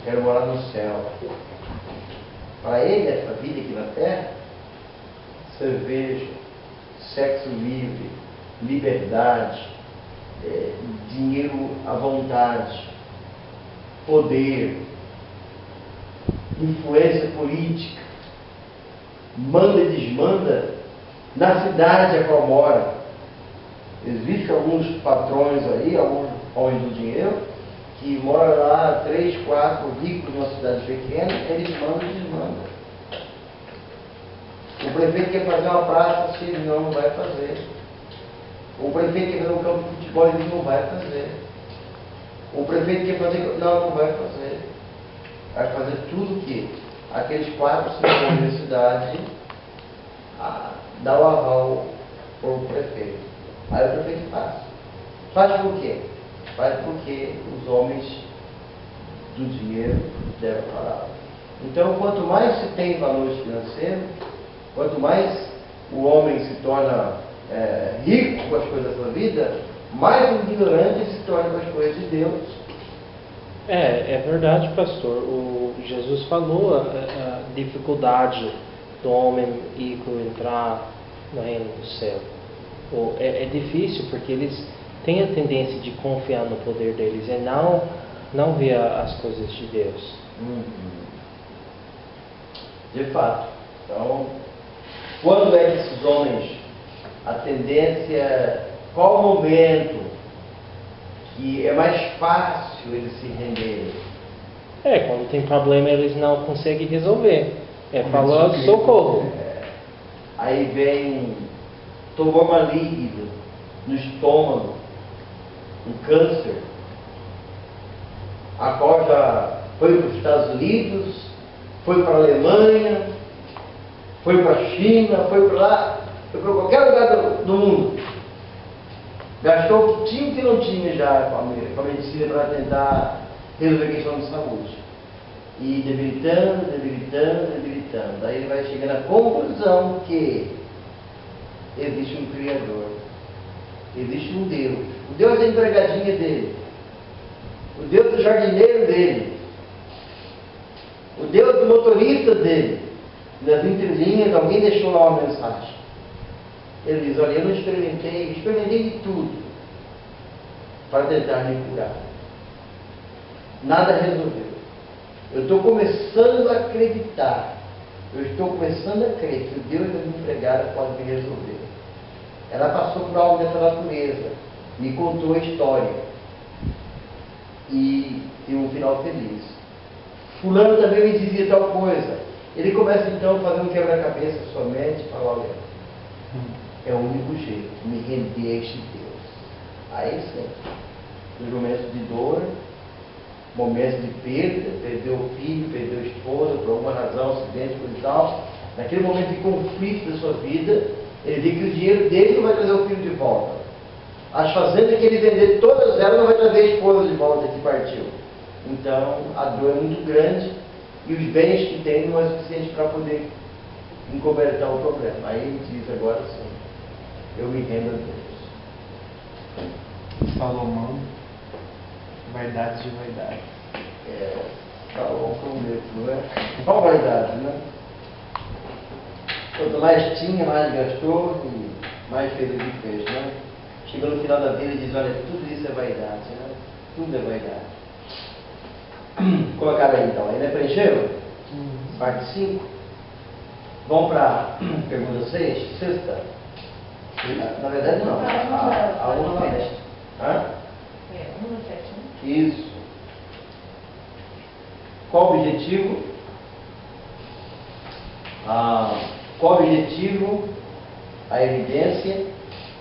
Quero morar no céu. Para ele, essa vida aqui na terra, cerveja, sexo livre, liberdade, dinheiro à vontade, poder, influência política, manda e desmanda na cidade a qual mora. Existem alguns patrões aí, alguns homens do dinheiro, que moram lá, 3, 4 ricos numa cidade pequena, eles mandam e desmandam. O prefeito quer fazer uma praça, se ele não vai fazer. O prefeito quer fazer um campo de futebol, ele não vai fazer. O prefeito quer fazer, não vai fazer. Vai fazer tudo o que aqueles 4, 5 homens da cidade dá o aval para o prefeito. Aí o prefeito faz. Faz por quê? Faz porque os homens do dinheiro devem falar. Então, quanto mais se tem valores financeiros, quanto mais o homem se torna rico com as coisas da vida, mais ignorante se torna com as coisas de Deus. É verdade, pastor. O Jesus falou a dificuldade do homem rico entrar no reino do céu. É difícil porque eles têm a tendência de confiar no poder deles e não ver as coisas de Deus. De fato. Então, quando é que esses homens, a tendência, qual o momento que é mais fácil eles se renderem? Quando tem problema eles não conseguem resolver. Falando socorro. Aí vem tumor maligno no estômago, um câncer, a qual já foi para os Estados Unidos, foi para a Alemanha, foi para a China, foi para lá, foi para qualquer lugar do mundo. Gastou o que tinha e o que não tinha já com a medicina para tentar resolver a questão de saúde. E debilitando. Aí ele vai chegar na conclusão que existe um Criador, existe um Deus. O Deus é a empregadinha dele, o Deus do jardineiro dele, o Deus do motorista dele. Nas entrelinhas alguém deixou lá uma mensagem. Ele diz: olha, eu não experimentei de tudo para tentar me curar. Nada resolveu. Eu estou começando a acreditar. Eu estou começando a crer que o Deus da minha empregada pode me resolver. Ela passou por algo dessa natureza, me contou a história e tem um final feliz. Fulano também me dizia tal coisa. Ele começa então a fazer um quebra-cabeça na sua mente e fala: olha, é o único jeito, me render a este Deus. Aí sim, nos momentos de dor, momentos de perda, perdeu o filho, perdeu a esposa, por alguma razão, acidente, coisa e tal, naquele momento de conflito da sua vida, ele vê que o dinheiro dele não vai trazer o filho de volta. As fazendas que ele vender, todas elas, não vai trazer a esposa de volta que partiu. Então, a dor é muito grande e os bens que tem não é suficiente para poder encobertar o problema. Aí ele diz: agora sim, eu me rendo a Deus. Salomão, vaidades de vaidade. Salomão foi um desses, não é? Qual vaidade, né? Quanto mais tinha, mais gastou e mais feliz que fez, né? Chegou no final da vida e diz: olha, tudo isso é vaidade, né? Tudo é vaidade. Colocaram aí então, ainda preencheram? Parte 5. Vamos para a pergunta 6, sexta. Na verdade não, a 1 na leste. 1 no 7, né? Isso. Qual o objetivo? Qual o objetivo, a evidência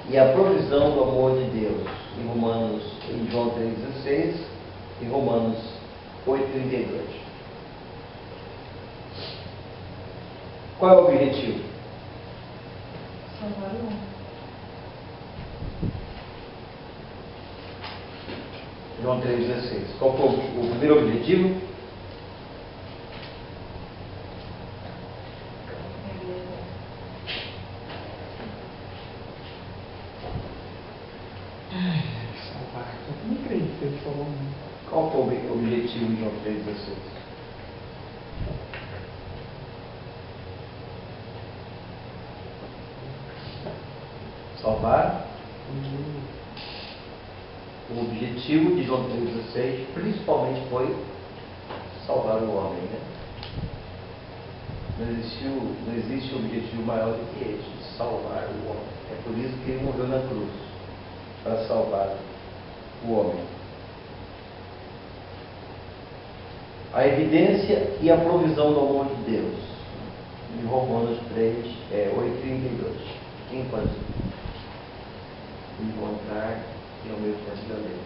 e a provisão do amor de Deus? Em João 3,16 e Romanos 8,32. Qual é o objetivo? Salvar o homem. João 3,16. Qual foi o primeiro objetivo? Salvar. Eu não creio que ele falou. Qual foi o objetivo de João 3,16? Salvar. O objetivo de João 3,16 principalmente foi salvar o homem, né? Não existe objetivo maior do que este, salvar o homem. É por isso que ele morreu na cruz, para salvar o homem. A evidência e a provisão do amor de Deus. Em Romanos 3, 8,32. Quem pode encontrar e ao mesmo tempo da lei?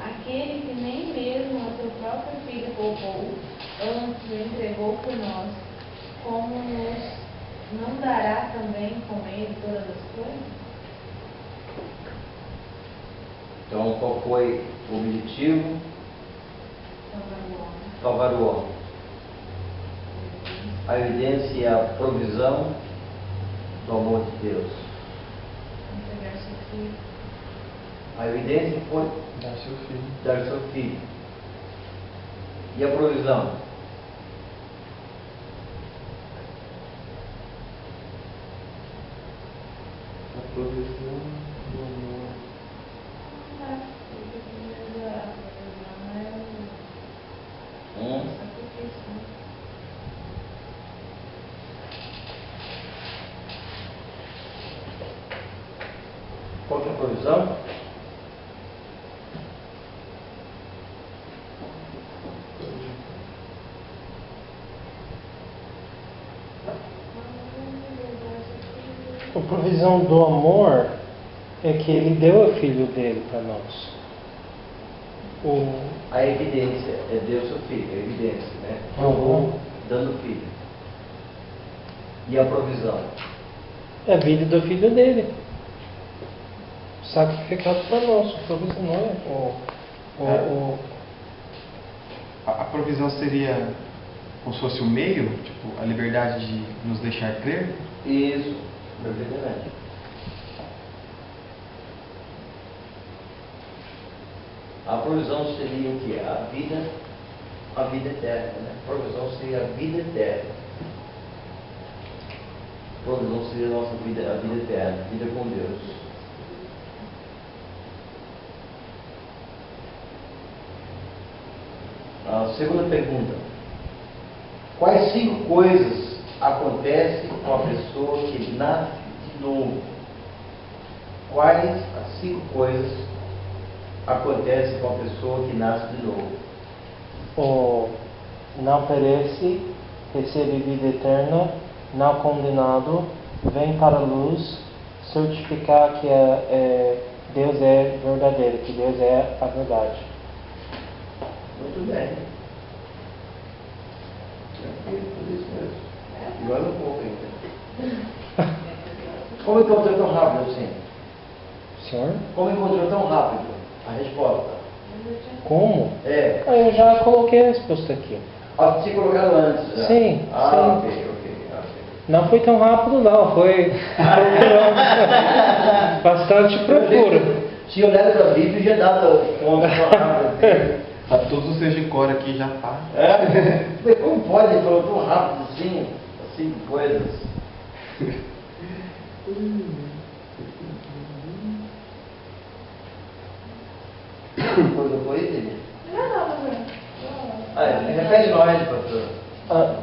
Aquele que nem mesmo a seu próprio filho poupou, antes o entregou por nós, como nos não dará também com ele todas as coisas? Então, qual foi o objetivo? Salvar o homem. A evidência e a provisão do amor de Deus. Entregar seu filho. A evidência foi Dar seu filho. dar seu filho. E a provisão? Provisão do amor. Qual que é a provisão? A provisão do amor é que ele deu o filho dele para nós. A evidência é Deus o Filho, a evidência, né? Uhum. Dando filho. E a provisão? É a vida do filho dele. Sacrificado para nós. A provisão não é A provisão seria como se fosse o meio, tipo, a liberdade de nos deixar crer? Isso, perfeitamente. A provisão seria o quê? A vida eterna, né? A provisão seria a vida eterna. A provisão seria a nossa vida, a vida eterna, a vida com Deus. A segunda pergunta. Quais 5 coisas acontecem com a pessoa que nasce de novo? Quais as 5 coisas acontecem com a pessoa que nasce de novo? Não perece, recebe vida eterna, não condenado, vem para a luz, certificar que Deus é verdadeiro, que Deus é a verdade. Muito bem. Por isso mesmo. E olha um pouco ainda. Como encontrou tão rápido assim? Senhor? Como encontrou tão rápido a resposta? Como? É. Eu já coloquei a resposta aqui. Se colocaram antes já. Sim, sim. Ok. Não foi tão rápido não, foi bastante procura. Tinha olhado para a Bíblia e já dado conta tão rápido. Tá todos os seus de cor aqui já tá. Mas como pode? Ele falou tão rápido assim, 5 coisas. Coisa foi, Lívia? Repete nós, pastor.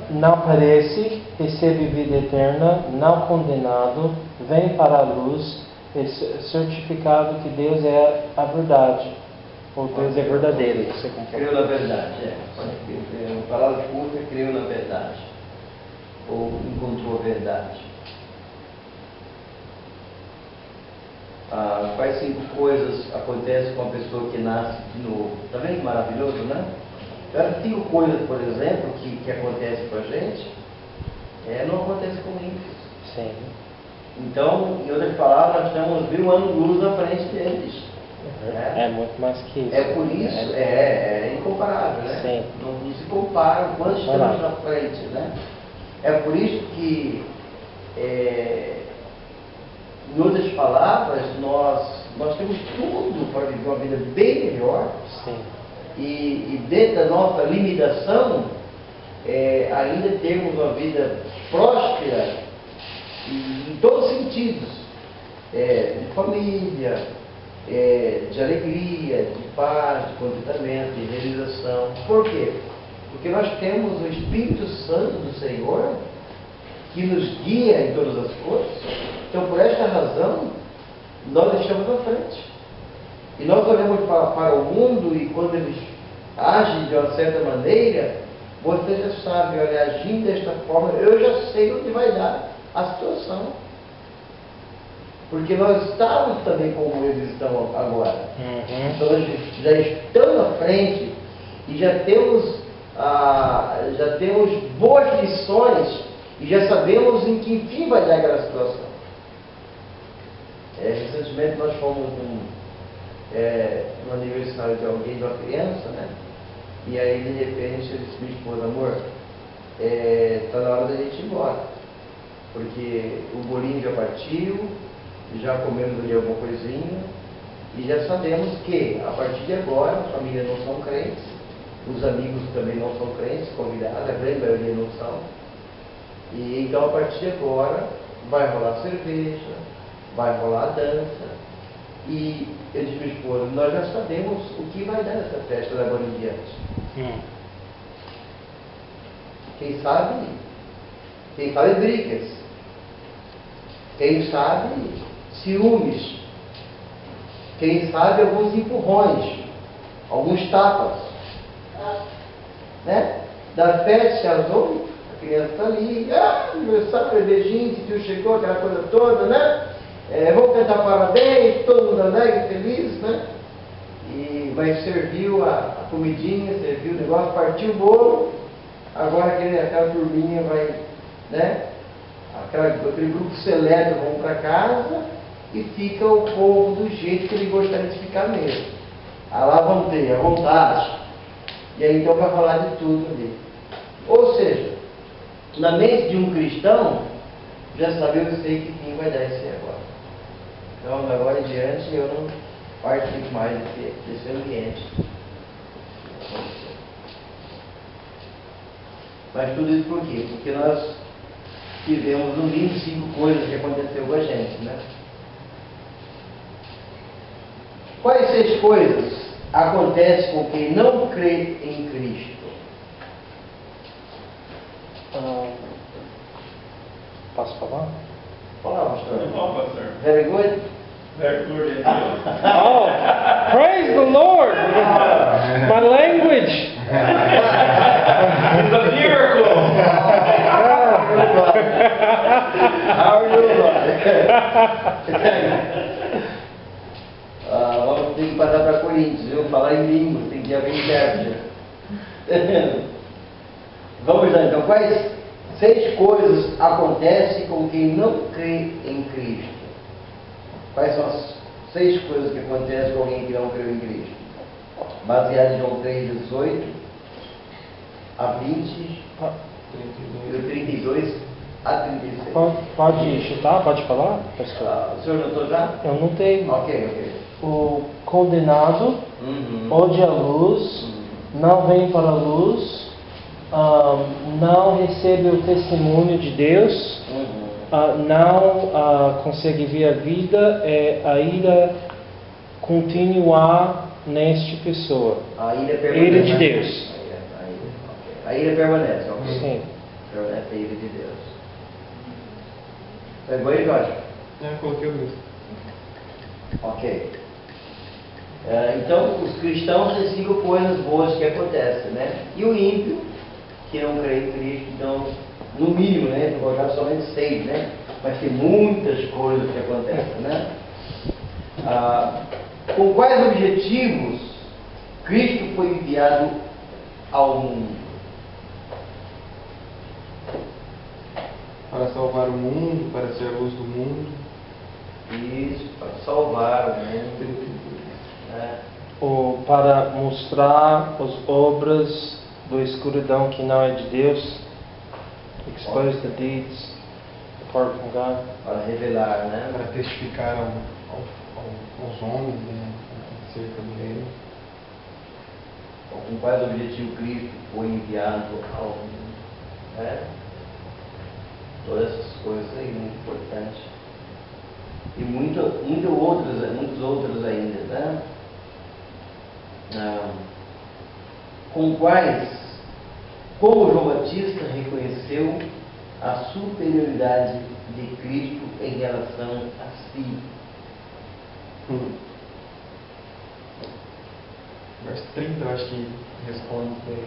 Não perece, recebe vida eterna, não condenado, vem para a luz, é certificado que Deus é a verdade, ou Deus é verdadeiro. Você Creu na verdade, uma palavra curta, creu na verdade, ou encontrou a verdade. Quais 5 coisas acontecem com a pessoa que nasce de novo? Está vendo que maravilhoso, né? Então, 5 coisas, por exemplo, que acontecem com a gente, não acontecem com ímpios. Sim. Então, em outras palavras, nós temos 1000 anos-luz na frente deles. É muito mais que isso. É por isso, é incomparável, né? Sim. Não se compara quando estamos na frente, né? É por isso que, em outras palavras, nós temos tudo para viver uma vida bem melhor. Sim. E dentro da nossa limitação, ainda temos uma vida próspera em todos os sentidos, de família, de alegria, de paz, de contentamento, de realização. Por quê? Porque nós temos o Espírito Santo do Senhor que nos guia em todas as coisas. Então, por esta razão, nós estamos na frente. E nós olhamos para o mundo e quando eles agem de uma certa maneira, você já sabe, olha, agindo desta forma, eu já sei onde vai dar a situação. Porque nós estamos também como eles estão agora. Uhum. Então nós já estamos na frente e já temos boas lições e já sabemos em que fim vai dar aquela situação. Recentemente nós fomos no aniversário de alguém, de uma criança, né? E aí de repente eu disse à minha esposa, amor, está na hora da gente ir embora. Porque o bolinho já partiu, já comemos ali alguma coisinha, e já sabemos que a partir de agora a família não são crentes, os amigos também não são crentes, convidados, a grande maioria não são. E então a partir de agora vai rolar cerveja, vai rolar a dança. E eu disse, minha esposa, nós já sabemos o que vai dar nessa festa da agora em diante. Quem sabe brigas. Quem sabe ciúmes. Quem sabe alguns empurrões, alguns tapas. Né? Da festa às 8, a criança está ali, aniversário, beijinho, tio chegou, aquela coisa toda, né? Vamos cantar parabéns, todo mundo alegre, feliz, né? E vai servir a comidinha, serviu o negócio, partiu o bolo, agora aquela turminha vai, né? Aquele grupo seleto vão para casa e fica o povo do jeito que ele gostaria de ficar mesmo. Lá vão ter a vontade. E aí então vai falar de tudo ali. Ou seja, na mente de um cristão, já sabe, eu sei que fim vai dar esse agora. Então, da agora em diante, eu não participo mais desse ambiente. Mas tudo isso por quê? Porque nós tivemos no mínimo 5 coisas que aconteceu com a gente, né? Quais 6 coisas acontecem com quem não crê em Cristo? Posso falar? Fala, pastor. Não, pastor. Very good? Very good. Oh, praise the Lord! My language! It's a miracle. How are you, vamos ter que passar para Coríntios, viu? Falar em línguas, tem que haver intérprete. Vamos lá, então, quais 6 coisas acontecem com quem não crê em Cristo? Quais são as 6 coisas que acontecem com alguém que não crê em Cristo? Baseado em João 3:18 a 20, do 32 a 36. Pode chutar? Pode falar, pastor? O senhor notou já? Eu não tenho. Ok. O condenado odia a luz, não vem para a luz, não recebe o testemunho de Deus, não consegue ver a vida, ainda continuar nesta pessoa. A ira permanece. Ira de Deus. A ira permanece, ok? Sim. Permanece a ira de Deus. Foi bom, Jorge? Coloquei o mesmo. Ok. Então, os cristãos têm 5 coisas boas que acontecem, né? E o ímpio, que não crê em Cristo, então, no mínimo, né? Vou colocar somente 6, né? Mas tem muitas coisas que acontecem, né? Com quais objetivos Cristo foi enviado ao mundo? Para salvar o mundo, para ser a luz do mundo. Isso, para salvar o mundo. Né? Ou para mostrar as obras da escuridão que não é de Deus. Expose the deeds apart from God. Para revelar, né? Para testificar aos homens, né, acerca do reino. Com quais objetivos Cristo foi enviado ao mundo? Né? Todas essas coisas aí, muito importantes. E muitos outros ainda, né? Como João Batista reconheceu a superioridade de Cristo em relação a si. Verso 30, eu acho que responde bem.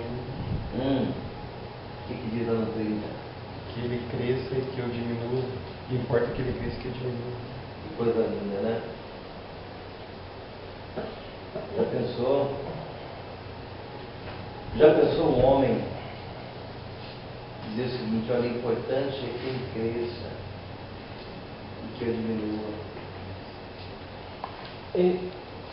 O que diz lá no 30? Que ele cresça e que eu diminua. E importa que ele cresça e que eu diminua. Que coisa linda, né? Já pensou um homem dizer o seguinte: olha, o importante é que ele cresça e que eu diminua. E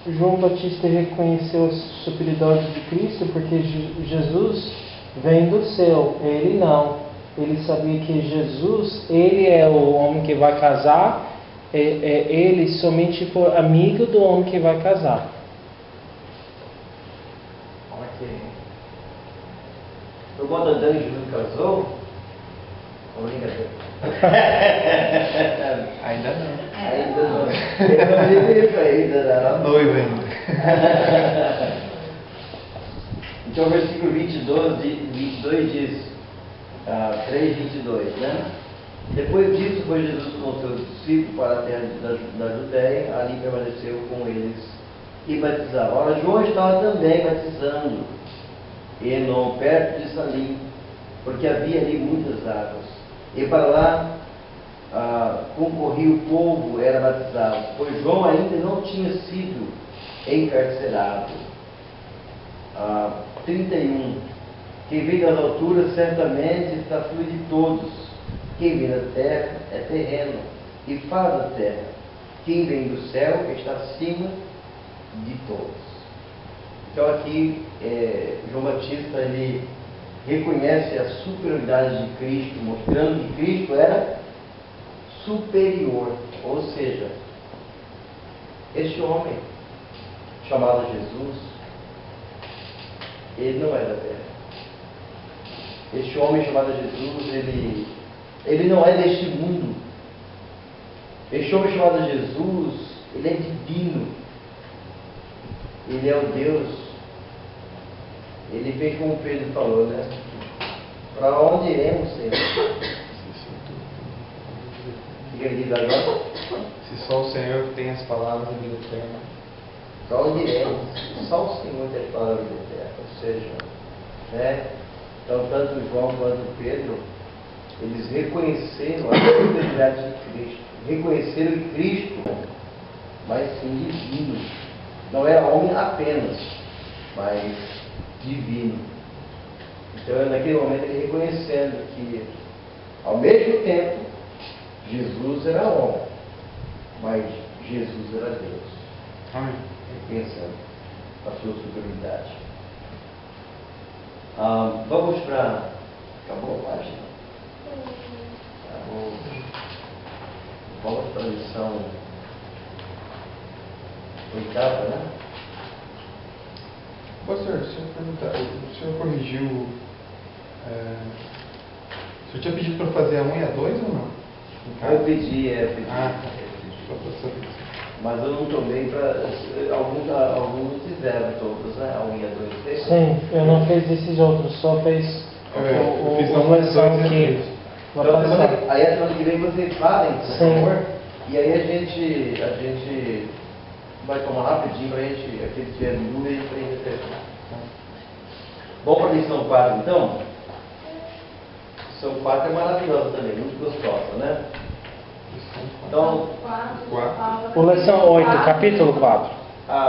João Batista reconheceu a superioridade de Cristo porque Jesus vem do céu, ele não. Ele sabia que Jesus, ele é o homem que vai casar, ele somente foi amigo do homem que vai casar. Ok. Por conta de Jesus casou? Ou brincadeira? Ainda não. Ainda Ele não é isso ainda, Era não. noivo ainda. Então, o versículo 22 diz, 3:22, né? Depois disso, foi Jesus com os seus discípulos para a terra da Judéia, ali permaneceu com eles e batizava. Ora, João estava também batizando em Enom, perto de Salim, porque havia ali muitas águas. E para lá concorria o povo, era batizado, pois João ainda não tinha sido encarcerado. 31. Quem vem das alturas certamente está acima de todos. Quem vem da terra é terreno e faz a terra. Quem vem do céu está acima de todos. Então aqui João Batista ele reconhece a superioridade de Cristo, mostrando que Cristo era superior. Ou seja, este homem chamado Jesus, ele não é da terra. Este homem chamado Jesus, ele não é deste mundo. Este homem chamado Jesus, ele é divino. Ele é o Deus. Ele vem como Pedro falou, né? Para onde iremos, Senhor? O que ele diz agora? Se só o Senhor tem as palavras da vida eterna. Para onde iremos? Só o Senhor tem as palavras da vida eterna. Ou seja, né? Então, tanto João quanto Pedro, eles reconheceram a superioridade de Cristo. Reconheceram que Cristo, mas sim divino. Não era homem apenas, mas divino. Então, naquele momento, ele reconhecendo que, ao mesmo tempo, Jesus era homem, mas Jesus era Deus. Amém. Reconhecendo a sua superioridade. Vamos para... Acabou a página? Acabou. Vamos para a lição 8ª, né? Pastor, se eu perguntar, o senhor corrigiu. O senhor tinha pedido para fazer a 1 e a 2 ou não? Eu pedi, pedi. Ah, só para saber. Mas eu não tomei para... Alguns fizeram todos, né? A 1 e a 2 fez? Sim, eu não fiz esses outros, só fez Eu fiz a versão dois e que vai Então, passar. aí a semana que vem vocês falem, por Sim. favor. E aí a gente vai tomar rapidinho para a gente, aqueles que tiverem dúvida, para a gente terminar. Vamos para a lição 4 então? Lição 4 é maravilhosa também, muito gostosa, né? Então, O lição 8, capítulo 4.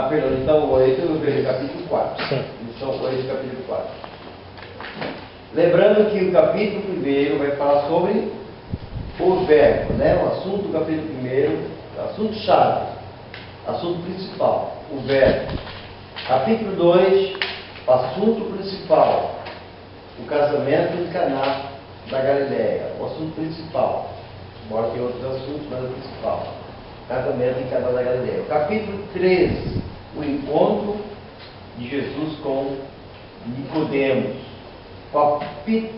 perdão, lição 8, eu vejo capítulo 4. Sim. Lição 8, capítulo 4. Lembrando que o capítulo 1 vai falar sobre o verbo, né? O assunto do capítulo 1, assunto-chave, assunto principal, o verbo. Capítulo 2, assunto principal, o casamento em Caná da Galileia, o assunto principal. Embora tenha outros assuntos, mas é o principal. Casamento em Caná da Galileia. O capítulo 3, o encontro de Jesus com Nicodemos.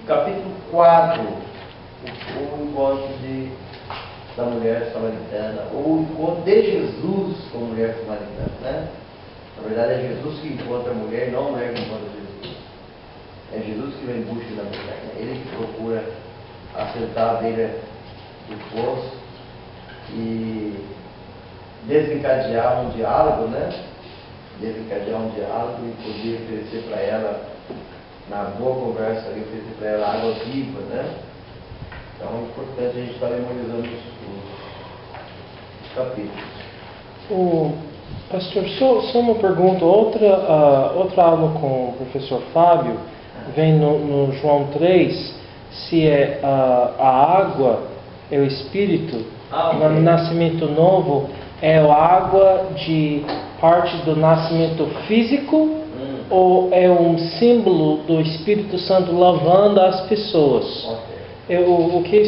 Capítulo 4, o encontro da mulher samaritana, ou o encontro de Jesus com a mulher samaritana, né? Na verdade é Jesus que encontra a mulher, não a mulher que encontra Jesus. É Jesus que vem em busca da mulher, né? Ele que procura assentar à beira do poço e desencadear um diálogo, né? Desencadear um diálogo e poder oferecer para ela, na boa conversa ali, oferecer para ela água viva, né? Então é importante a gente estar memorizando os capítulos. Pastor, só uma pergunta. Outra aula com o professor Fábio vem no João 3, se é a água é o Espírito, Ok. no nascimento novo é a água de parte do nascimento físico ou é um símbolo do Espírito Santo lavando as pessoas? Ok. O que o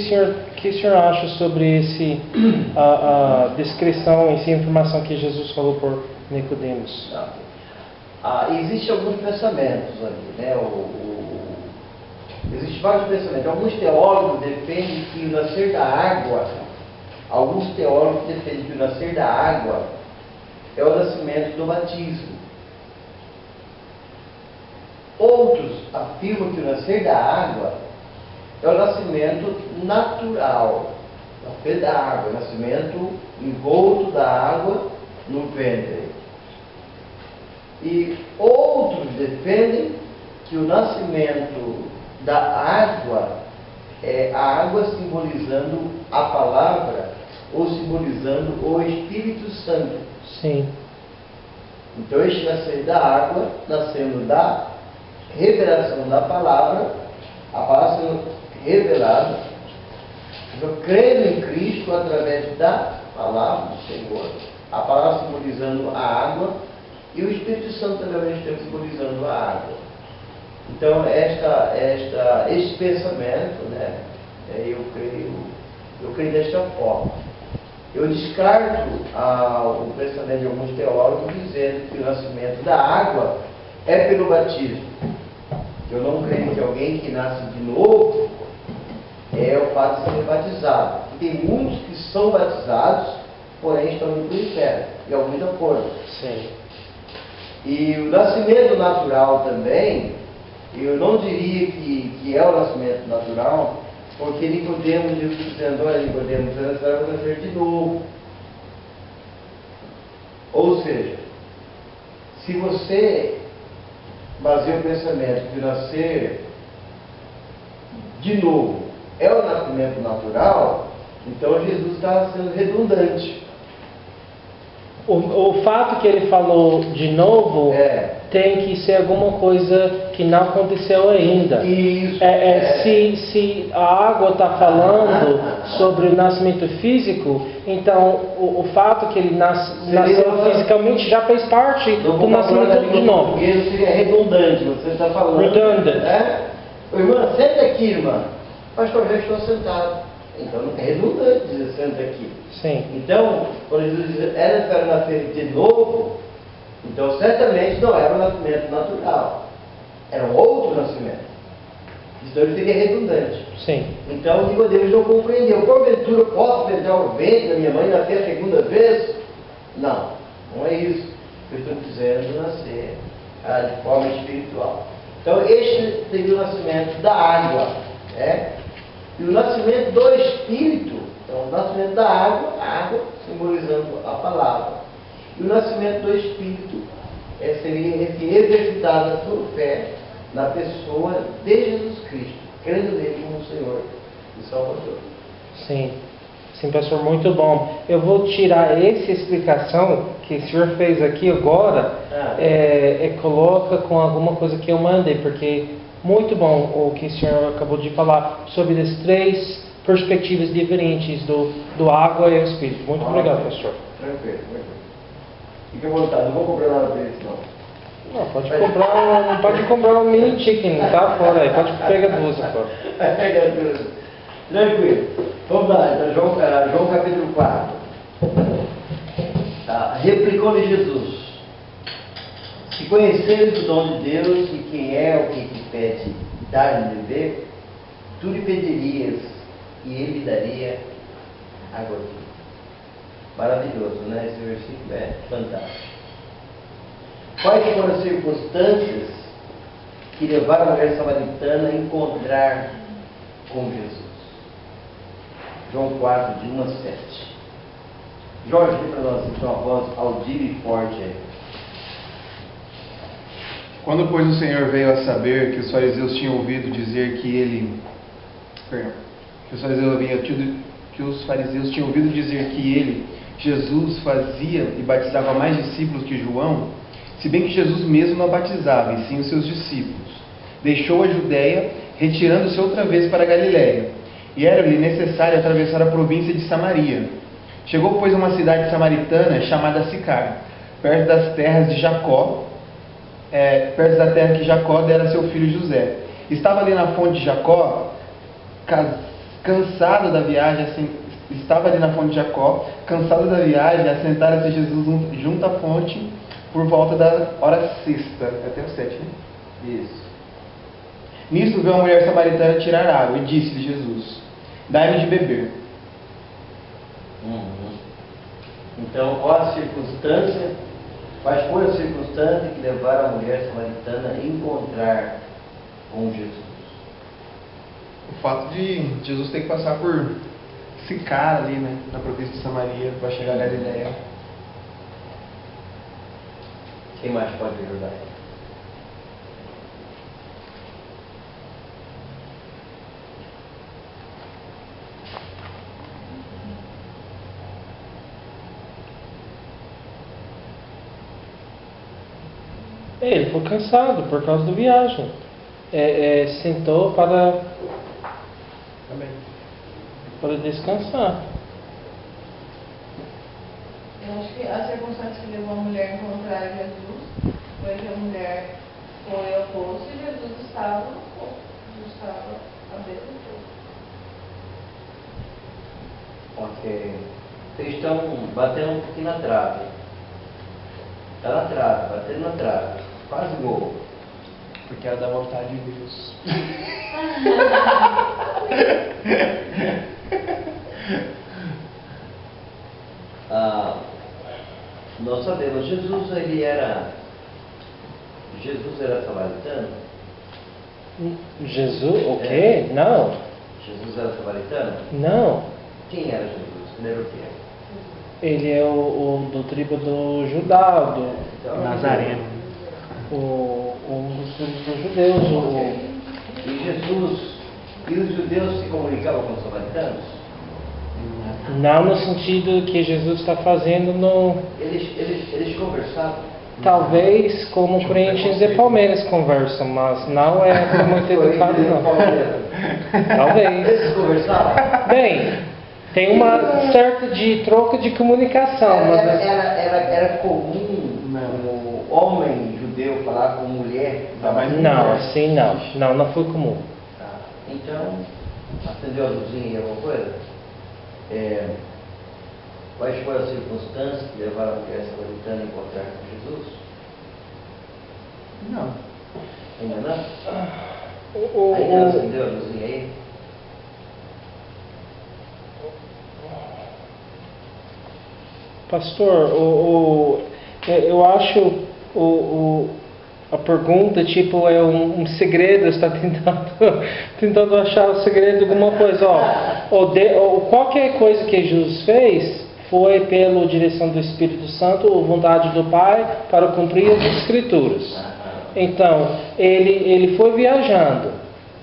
senhor acha sobre a descrição, essa informação que Jesus falou por Nicodemos? Existem alguns pensamentos ali, né? Existem vários pensamentos. Alguns teólogos defendem que o nascer da água Alguns teólogos defendem que o nascer da água é o nascimento do batismo. Outros afirmam que o nascer da água é o nascimento natural, nascer da água, o nascimento envolto da água no ventre. E outros defendem que o nascimento da água é a água simbolizando a palavra ou simbolizando o Espírito Santo. Sim. Então, este nascer da água, nascendo da revelação da palavra, a palavra sendo revelada, eu creio em Cristo através da palavra do Senhor, a palavra simbolizando a água e o Espírito Santo também ao mesmo tempo simbolizando a água. Então, este pensamento, né, eu creio desta forma. Eu descarto o pensamento de alguns teólogos dizendo que o nascimento da água é pelo batismo. Eu não creio que alguém que nasce de novo é o fato de ser batizado. E tem muitos que são batizados, porém estão indo para o inferno, e alguns não foram. Sim. E o nascimento natural também, eu não diria que é o nascimento natural, porque Nicodemos, Jesus dizendo, olha Nicodemos, você vai nascer de novo. Ou seja, se você baseia o pensamento de nascer de novo é o nascimento natural, então Jesus está sendo redundante. O fato que ele falou de novo tem que ser alguma coisa que não aconteceu ainda. Isso. Se a água está falando sobre o nascimento físico, então o fato que ele nasceu fisicamente já fez parte do nascimento de novo. Porque seria redundante, você está falando. Redundant. Irmã, senta aqui, irmã. Pastor, já estou sentado. Então é redundante dizer senta aqui. Sim. Então, quando Jesus diz era necessário nascer de novo, então certamente não era um nascimento natural. Era um outro nascimento. Então ele seria redundante. Sim. Então Nicodemos não compreendeu. Porventura eu posso penetrar o ventre da minha mãe e nascer a segunda vez? Não, não é isso. Eu estou dizendo nascer de forma espiritual. Então este seria o nascimento da água. E o nascimento do Espírito, então o nascimento da água, a água simbolizando a palavra. E o nascimento do Espírito seria esse exercitado por fé na pessoa de Jesus Cristo, crendo nele como Senhor e Salvador. Sim. Sim, pastor, muito bom. Eu vou tirar essa explicação que o senhor fez aqui agora coloca com alguma coisa que eu mandei, porque muito bom o que o senhor acabou de falar sobre as três perspectivas diferentes do água e o Espírito. Muito obrigado, pastor. Tranquilo. Fique à vontade, não vou comprar nada para isso, não. Não, pode comprar um mini chicken, tá fora aí, pode pegar duas agora. Pega duas. Tranquilo. Vamos lá, então, João capítulo 4. Replicou-lhe Jesus: se conheceres o dom de Deus e quem é o que te pede dar-lhe de beber, tu lhe pedirias e ele lhe daria água viva. Maravilhoso, né? Esse versículo é fantástico. Quais foram as circunstâncias que levaram a mulher samaritana a encontrar com Jesus? João 4, de 1 a 7. Jorge, lê para nós então a voz audível e forte aí. Quando, pois, o Senhor veio a saber que os fariseus tinham ouvido dizer que ele... que os fariseus tinham ouvido dizer que ele, Jesus, fazia e batizava mais discípulos que João, se bem que Jesus mesmo não batizava, e sim os seus discípulos, deixou a Judéia, retirando-se outra vez para a Galiléia, e era-lhe necessário atravessar a província de Samaria. Chegou, pois, a uma cidade samaritana chamada Sicar, perto das terras de Jacó, perto da terra que Jacó dera a seu filho José. Estava ali na fonte de Jacó, cansado da viagem, assentara-se Jesus junto à fonte por volta da hora sexta, até o 7, né? Isso. Nisso veio a mulher samaritana tirar água, e disse-lhe Jesus: dai-me de beber. Então, qual a circunstância, quais foram as circunstâncias que levaram a mulher samaritana a encontrar com Jesus? O fato de Jesus ter que passar por Sicar ali, né, na província de Samaria, para chegar a Galileia. Quem mais pode ajudar? Ele foi cansado por causa da viagem. Sentou para descansar. Eu acho que a circunstância que levou a mulher a encontrar Jesus foi que a mulher foi ao poço e Jesus estava no poço. Jesus estava à beira do poço. Ok. Vocês estão batendo um pouquinho na trave. Está na trave, batendo na trave. Quase gol. Porque era da vontade de Deus. Nós sabemos, Jesus era samaritano? Jesus? O quê? Não. Jesus era samaritano? Não. Quem era Jesus? Ele era o quê? Ele é o do tribo do Judá, Então, Nazareno. um dos tribos dos judeus. E Jesus, e os judeus se comunicavam com os samaritanos? Não no sentido que Jesus está fazendo no... Eles conversavam? Talvez como Corinthians e Palmeiras conversam, mas não é muito educado não. Talvez. Eles conversavam? Bem, tem uma certa de troca de comunicação, mas... Era comum o homem judeu falar com mulher? Não, assim não. Não foi comum. Tá. Então, acendeu a luzinha e alguma coisa? Quais foram as circunstâncias que levaram a mulher samaritana a encontrar com Jesus? Não. Ainda não? Ainda acendeu a luzinha aí? Pastor, eu acho a pergunta tipo é um segredo, está tentando achar o segredo de alguma coisa. Qualquer coisa que Jesus fez foi pela direção do Espírito Santo ou vontade do Pai para cumprir as Escrituras. Então, ele foi viajando.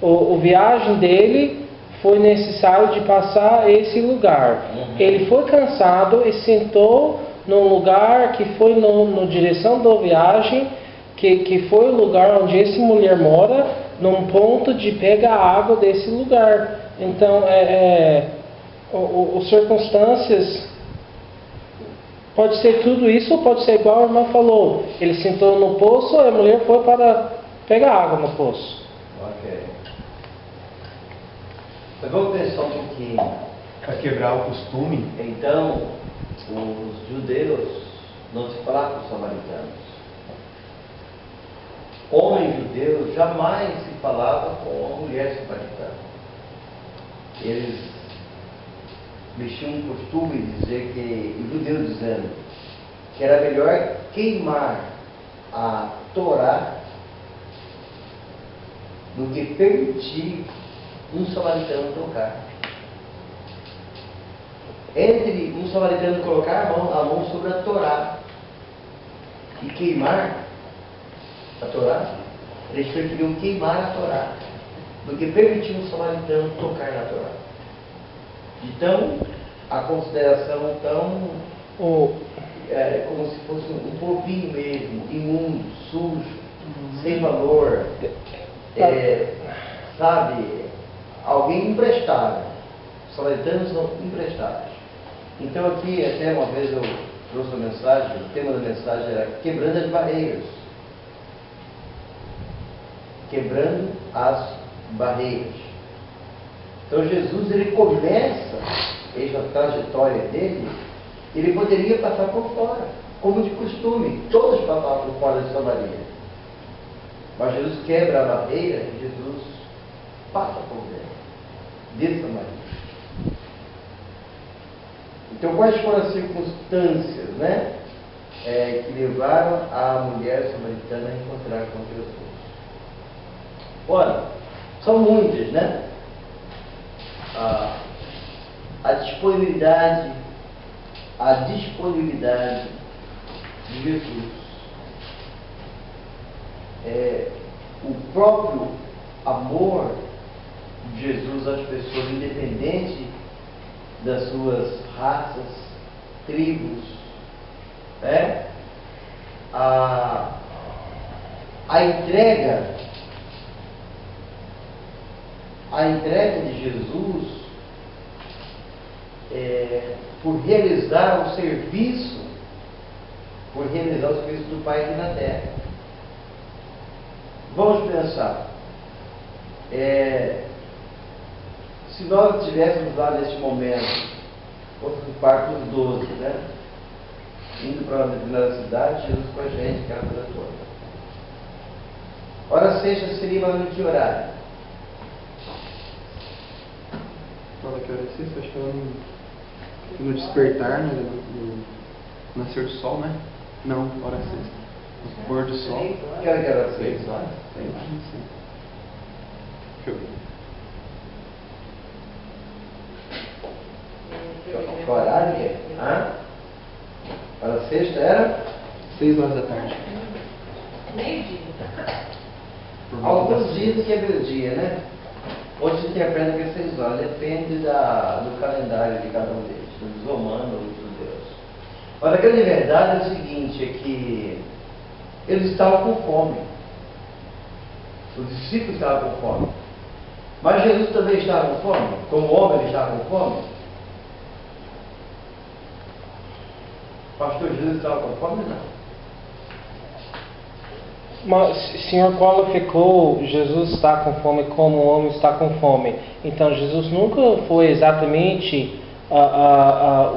A viagem dele foi necessário de passar esse lugar. Ele foi cansado e sentou num lugar que foi na direção da viagem, que foi o lugar onde essa mulher mora, num ponto de pegar água desse lugar. Então, as circunstâncias pode ser tudo isso, ou pode ser igual a irmã falou. Ele sentou no poço e a mulher foi para pegar água no poço. Ok. Mas vamos pensar um pouquinho. Para quebrar o costume. Então, os judeus não se falavam com os samaritanos. Homem judeu jamais se falava com a mulher samaritana. Eles tinham um costume de dizer que, o judeu dizendo, que era melhor queimar a Torá do que permitir um samaritano tocar. Entre um samaritano colocar a mão sobre a Torá e queimar a Torá, eles preferiam queimar a Torá do que permitir um samaritano tocar na Torá. Então, a consideração como se fosse um povinho mesmo, imundo, sujo, sem valor, sabe, alguém imprestável. Os samaritanos são imprestáveis. Então aqui, até uma vez eu trouxe uma mensagem, o tema da mensagem era quebrando as barreiras. Quebrando as barreiras. Então Jesus, ele começa essa trajetória dele, ele poderia passar por fora, como de costume, todos passavam por fora de Samaria. Mas Jesus quebra a barreira e Jesus passa por dentro de Samaria. Então, quais foram as circunstâncias, né, que levaram a mulher samaritana a encontrar com Jesus? Olha, são muitas, né? A disponibilidade de Jesus, o próprio amor de Jesus às pessoas, independente das suas raças, tribos, né? A entrega de Jesus por realizar o serviço do Pai aqui na terra. Vamos pensar, se nós estivéssemos lá nesse momento, fosse parte dos 12, né, indo para uma determinada cidade, Jesus com a gente, aquela coisa toda. Hora sexta seria mais ou menos que horário? Fala que hora é sexta, acho que no despertar, né, no nascer do sol, né? Não, hora sexta. No pôr do sol. Que hora que era 6 horas? Sei lá, não sei. Deixa eu ver. Que horário que é? Hora sexta era? 6 horas da tarde. Meio-dia. Alguns dizem que é meio-dia, né? Outros interpretam que é 6 horas, depende do calendário de cada um deles, dos romanos ou dos judeus. Mas a grande verdade é o seguinte, é que eles estavam com fome. Os discípulos estavam com fome. Mas Jesus também estava com fome? Como homem ele estava com fome? Pastor Jesus estava com fome? Não. Mas o Senhor qualificou Jesus está com fome como o homem está com fome. Então Jesus nunca foi exatamente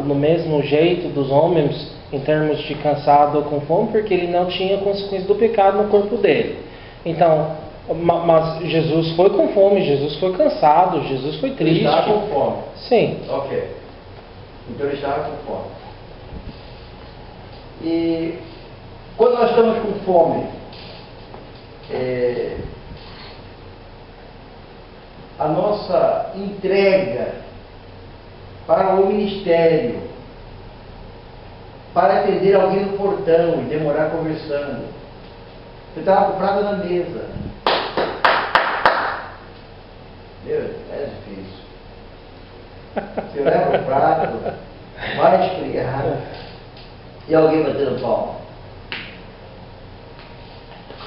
no mesmo jeito dos homens em termos de cansado ou com fome, porque ele não tinha consequência do pecado no corpo dele. Então, mas Jesus foi com fome, Jesus foi cansado, Jesus foi triste. Ele estava com fome. Sim. Ok. Então ele estava com fome. E quando nós estamos com fome, a nossa entrega para o ministério, para atender alguém no portão e demorar conversando. Você estava com o prato na mesa. Meu, é difícil. Você leva o prato, vai esfriar e alguém batendo palma.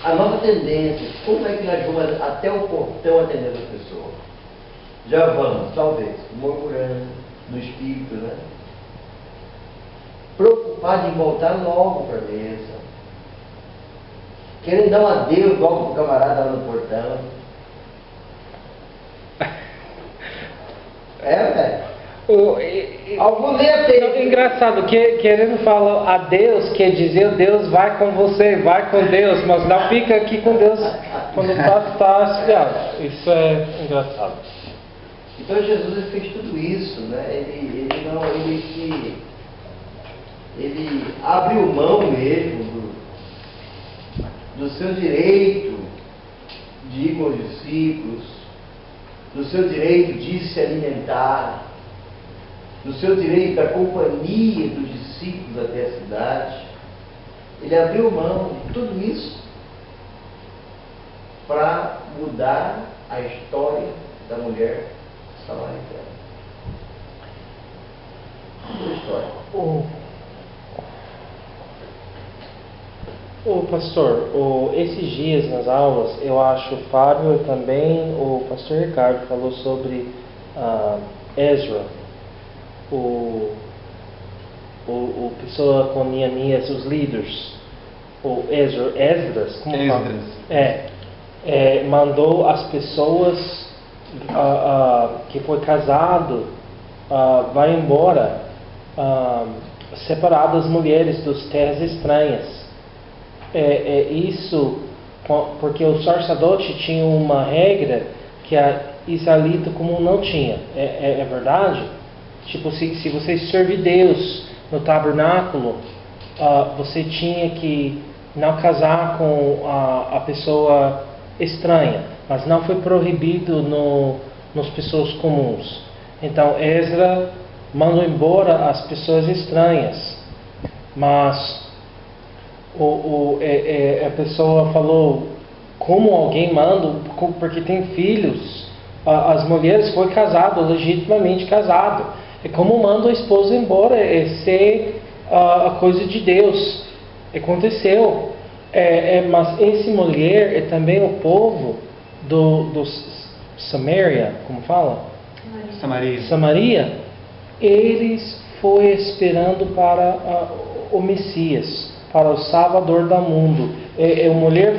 A nossa tendência, como é que nós vamos até o portão atender as pessoas? Já vamos, talvez, murmurando no espírito, né? Preocupado em voltar logo para a mesa. Querendo dar um adeus logo para o camarada lá no portão. Velho. Algum É engraçado, querendo falar a Deus, quer dizer Deus vai com você, vai com Deus, mas não fica aqui com Deus quando está esfriado. Isso é engraçado. Então Jesus fez tudo isso, né? Ele abriu mão mesmo do seu direito de ir com os discípulos, do seu direito de se alimentar, do seu direito da companhia dos discípulos até a cidade. Ele abriu mão de tudo isso para mudar a história da mulher samaritana. Sua história. O pastor, esses dias nas aulas, eu acho o Fábio e também o pastor Ricardo falou sobre Ezra, o pessoa com Neemias, os líderes, o Esdras, como fala? Mandou as pessoas que foi casado vai embora, separar das mulheres dos terras estranhas. Isso porque o sacerdote tinha uma regra que a israelita comum não tinha. É verdade? Tipo, se você serve Deus no tabernáculo, você tinha que não casar com a pessoa estranha, mas não foi proibido nas pessoas comuns. Então Ezra mandou embora as pessoas estranhas, mas a pessoa falou: como alguém manda, porque tem filhos, as mulheres foram casadas, legitimamente casadas. É como manda a esposa embora, é ser a coisa de Deus. Aconteceu. Mas essa mulher é também o povo do Samaria, como fala? Samaria. Eles foram esperando para o Messias, para o Salvador do mundo. A mulher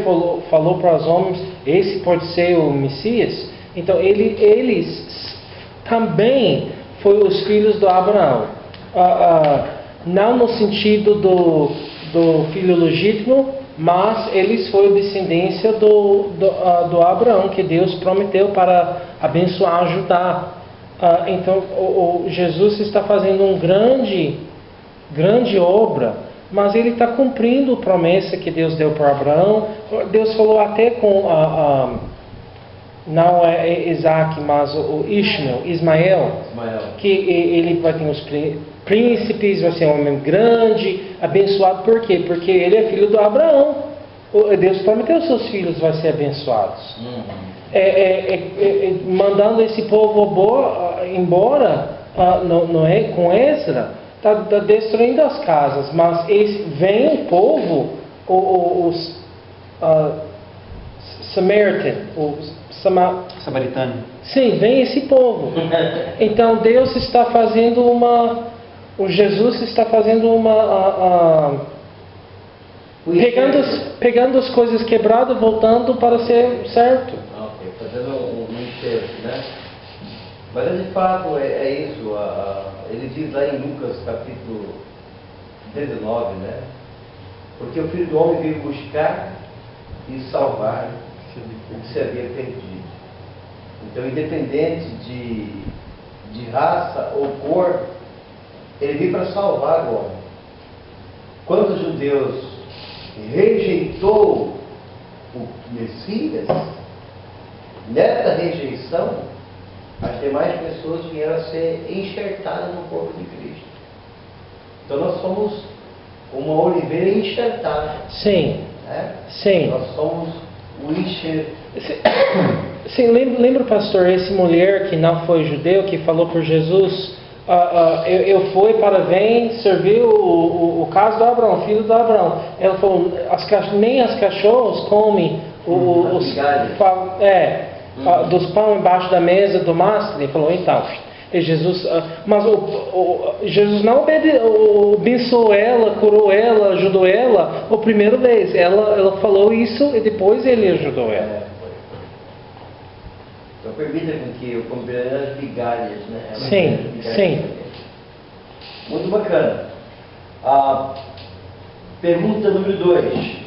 falou para os homens: esse pode ser o Messias. Então eles também foram os filhos de Abraão, não no sentido do filho legítimo, mas eles foram descendência do Abraão, que Deus prometeu para abençoar, ajudar. Então Jesus está fazendo uma grande obra, mas ele está cumprindo a promessa que Deus deu para Abraão. Deus falou até com não é Isaac, mas o Ismael, que ele vai ter os príncipes, vai ser um homem grande, abençoado. Por quê? Porque ele é filho do Abraão. Deus prometeu que seus filhos vão ser abençoados. Mandando esse povo embora, não é com Ezra, está destruindo as casas, mas vem o povo, os Samaritano. Sim, vem esse povo. Então Deus está fazendo Jesus está fazendo pegando as coisas quebradas, voltando para ser certo. Ok, fazendo um enxerto, né? Mas de fato é isso. Ele diz lá em Lucas capítulo 19, né? Porque o Filho do Homem veio buscar e salvar o que se havia perdido. Então, independente de raça ou cor, ele veio para salvar agora. Quando os judeus rejeitou o Messias, nessa rejeição, as demais pessoas vieram a ser enxertadas no corpo de Cristo. Então nós somos uma oliveira enxertada. Sim. Né? Sim. Nós somos o enxerto. Sim, lembra, pastor, essa mulher que não foi judeu, que falou por Jesus: eu fui para servir o caso do Abraão, filho do Abraão. Ela falou: nem as cachorros comem dos pão embaixo da mesa do mastro. Ele falou: então, Jesus, mas Jesus não abençoou ela, curou ela, ajudou ela a primeira vez. Ela falou isso e depois ele ajudou ela. Então permita que eu compreenda as migalhas, né? Sim. Muito bacana. Pergunta número 2.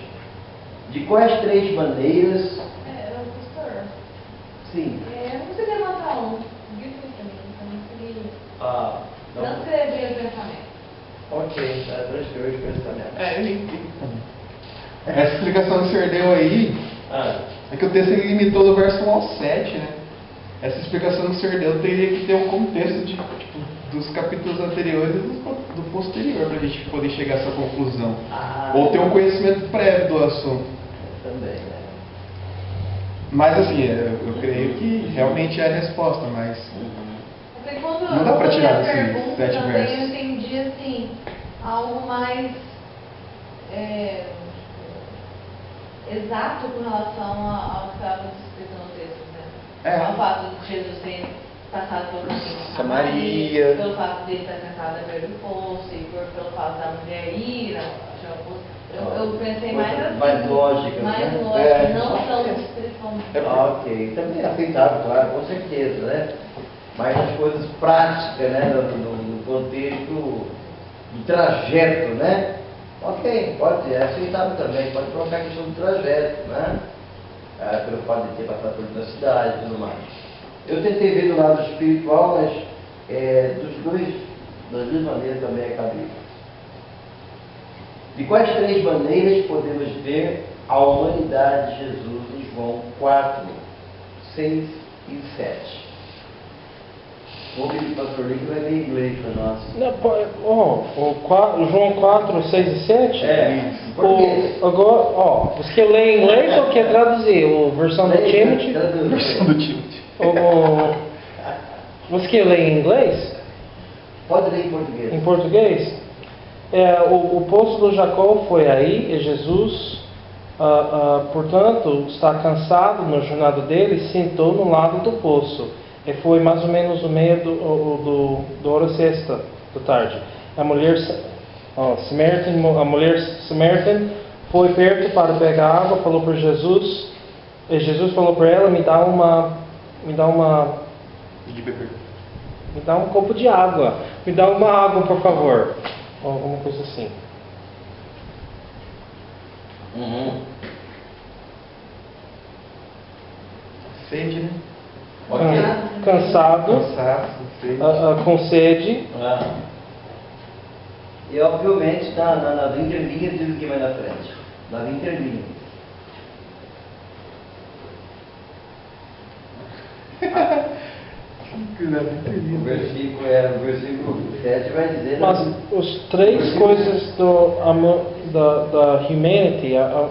De quais 3 maneiras... Pastor. Sim. Eu não sei levantar um. Transcrever o pensamento. Ok, transcrever o pensamento. Essa explicação que o senhor deu aí, é que o texto ele limitou do verso 1 ao 7, né? Essa explicação que o senhor deu teria que ter um contexto dos capítulos anteriores e do posterior para a gente poder chegar a essa conclusão. Ou ter um conhecimento prévio do assunto. Também, né? Mas assim, eu creio que realmente é a resposta, mas não dá para tirar desses 7 versos. Eu entendi assim, algo mais exato com relação ao que estava escrito no texto, né? Ao fato de Jesus ter passado pelo caminho de Samaria, pelo fato de ele estar sentado à beira do poço e pelo fato da mulher ir ao poço. Eu pensei mais assim. Mais lógica, mais né? lógica, não tão descrição. Ok, também é aceitável, claro, com certeza, né? Mas as coisas práticas, né? No contexto do trajeto, né? Ok, é aceitável também, pode colocar a questão do trajeto, né? Pelo fato de ter passado por toda a cidade e tudo mais. Eu tentei ver do lado espiritual, mas das duas maneiras também é cabível. De quais três maneiras podemos ver a humanidade de Jesus em João 4, 6 e 7? Vou pedir para o pastor Lee que vai ler em inglês para nós. João 4, 6 e 7? Em português. Agora, você quer ler em inglês ou quer traduzir? A versão do Timothy? Versão do Timothy. Você quer ler em inglês? Pode ler em português. Em português? O poço do Jacó foi aí, e Jesus, portanto, está cansado na jornada dele, sentou no lado do poço. E foi mais ou menos no meio do hora sexta da tarde. A mulher Samaritan foi perto para pegar água, falou para Jesus, e Jesus falou para ela: me dá um copo de água, me dá uma água, por favor. Alguma coisa assim. Sede, né? Ok. Cansado, Sede. com sede. E obviamente nas entrelinhas diz o que vai na frente. Nas entrelinhas. O versículo 7 vai dizer. Mas as três coisas da humanity, a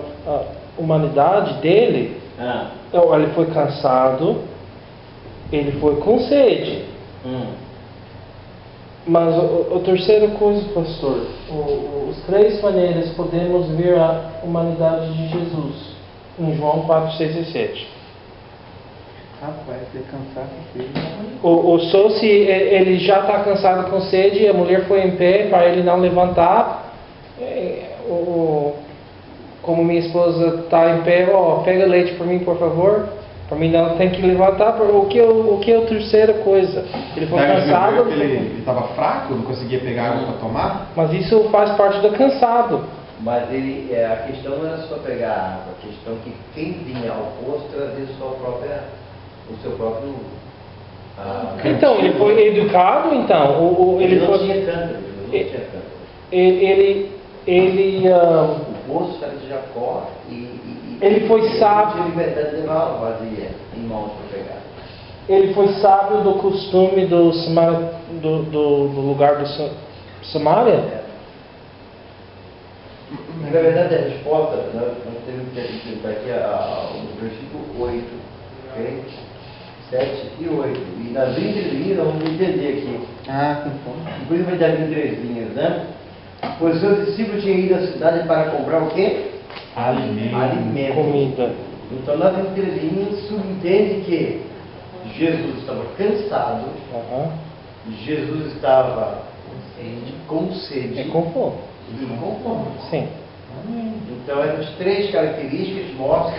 humanidade dele, ele foi cansado, ele foi com sede. Mas a terceira coisa, pastor, as três maneiras podemos ver a humanidade de Jesus em João 4, 6 e 7. Rapaz, ele é cansado Só se ele já está cansado com sede, a mulher foi em pé para ele não levantar. Como minha esposa está em pé, pega leite para mim, por favor. Para mim não tem que levantar. O que é a terceira coisa? Ele foi cansado. Ele estava fraco, não conseguia pegar água para tomar. Mas isso faz parte do cansado. Mas a questão não era só pegar água, a questão é que quem vinha ao poço trazia o seu próprio. Então, ele foi educado, então. Ele não foi, tinha cântaro. O poço era de Jacó ele foi sábio. Ele tinha liberdade de levar a vazia em mãos para pegar. Ele foi sábio do costume do lugar do Samaria. Na verdade, a resposta, nós temos que tentar aqui o versículo 8, ok? 7 e 8. E nas entrelinhas, nós vamos entender aqui. Depois vai dar as entrelinhas, né? Pois seus discípulos tinham ido à cidade para comprar o quê? Alimento. Comida. Então, nas entrelinhas, subentende que Jesus estava cansado, Jesus estava com sede E com fome. e com fome. Sim. Então, essas três características mostram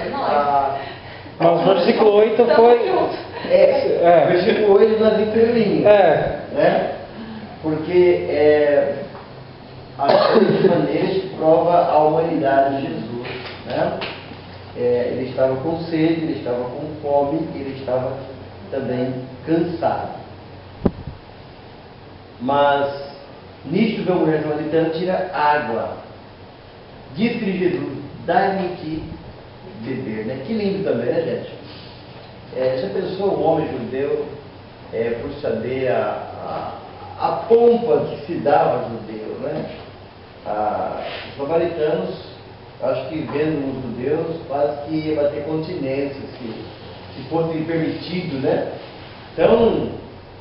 Mas o versículo 8 foi. versículo 8 nas entrelinhas. Né? Porque as três maneiras que prova a humanidade de Jesus. Né? Ele estava com sede, ele estava com fome, ele estava também cansado. Mas nisto vê a mulher samaritana tira água. Diz que Jesus, dá-me que beber. Né? Que lindo também, né, gente? Já pensou um homem judeu por saber a pompa que se dava aos judeus, né? Os samaritanos, acho que vendo os judeus, quase que ia bater continência, se fosse permitido, né? Então,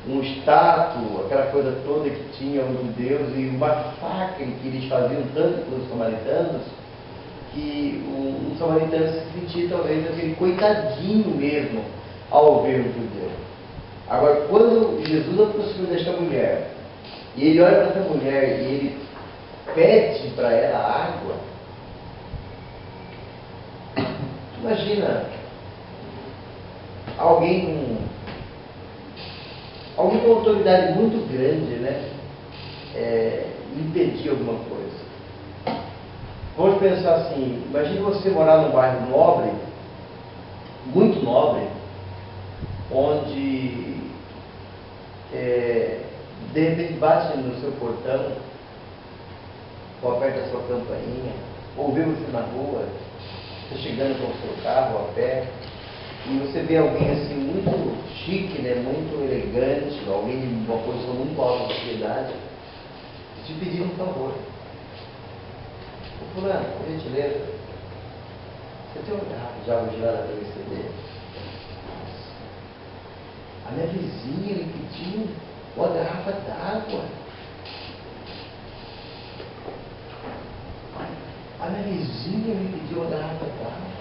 um estátua, aquela coisa toda que tinha os judeus e o massacre que eles faziam tanto com os samaritanos, que um samaritano se sentia talvez aquele coitadinho mesmo ao ver o judeu. Agora, quando Jesus aproxima desta mulher, e ele olha para essa mulher e ele pede para ela água, imagina alguém com uma autoridade muito grande, né? Impedir alguma coisa. Vamos pensar assim, imagine você morar num bairro nobre, muito nobre, onde de repente bate no seu portão, ou aperta a sua campainha, ou vê você na rua, você chegando com o seu carro a pé, e você vê alguém assim muito chique, né, muito elegante, alguém de uma posição muito alta da sociedade, te pedir um favor. Ô fulano, por gentileza, você tem um garrafa de água gelada para receber? A minha vizinha me pediu uma garrafa d'água. A minha vizinha me pediu uma garrafa d'água.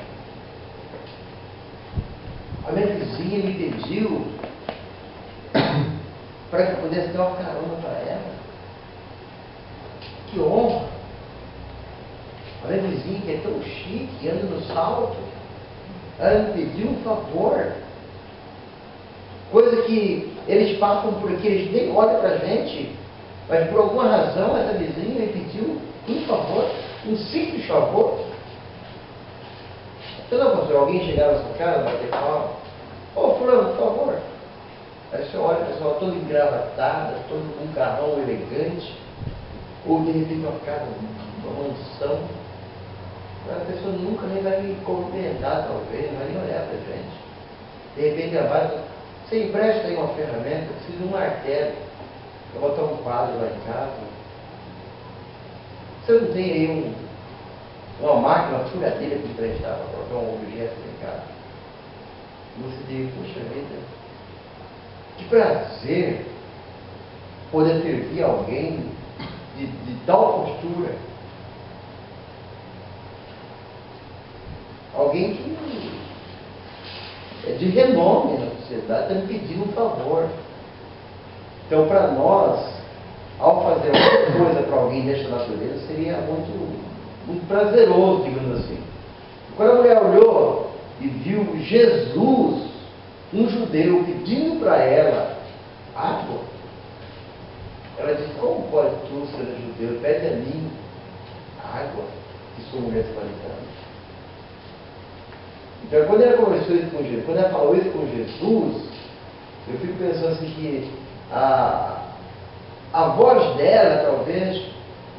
A minha vizinha me pediu para que eu pudesse dar uma carona para ela. Que honra! A minha vizinha, que é tão chique, anda no salto, ela me pediu um favor. Coisa que eles passam por aqui, eles nem olham para a gente, mas por alguma razão essa vizinha me pediu um favor, um simples favor. Você não consegue alguém chegar na sua casa, bater palma, ô fulano, por favor. Aí você olha, a pessoa toda engravatada, todo com um carrão elegante, ou de repente uma casa, uma mansão. A pessoa nunca nem vai me cumprimentar, talvez, não vai nem olhar para a gente. De repente ela vai, você empresta aí uma ferramenta, precisa de um martelo, para botar um quadro lá em casa. Você não tem aí uma máquina, uma furadeira para emprestar, para colocar um objeto em casa. E você diz, puxa vida, que prazer poder servir alguém de tal postura. Alguém que é de renome na sociedade, está me pedindo um favor. Então, para nós, ao fazer alguma coisa para alguém desta natureza, seria muito prazeroso, digamos assim. Quando a mulher olhou e viu Jesus, um judeu, pedindo para ela água, ela disse, como pode tu, sendo judeu, pede a mim água, que sou mulher samaritana? Então, quando ela conversou isso com Jesus, quando ela falou isso com Jesus, eu fico pensando assim que a voz dela, talvez,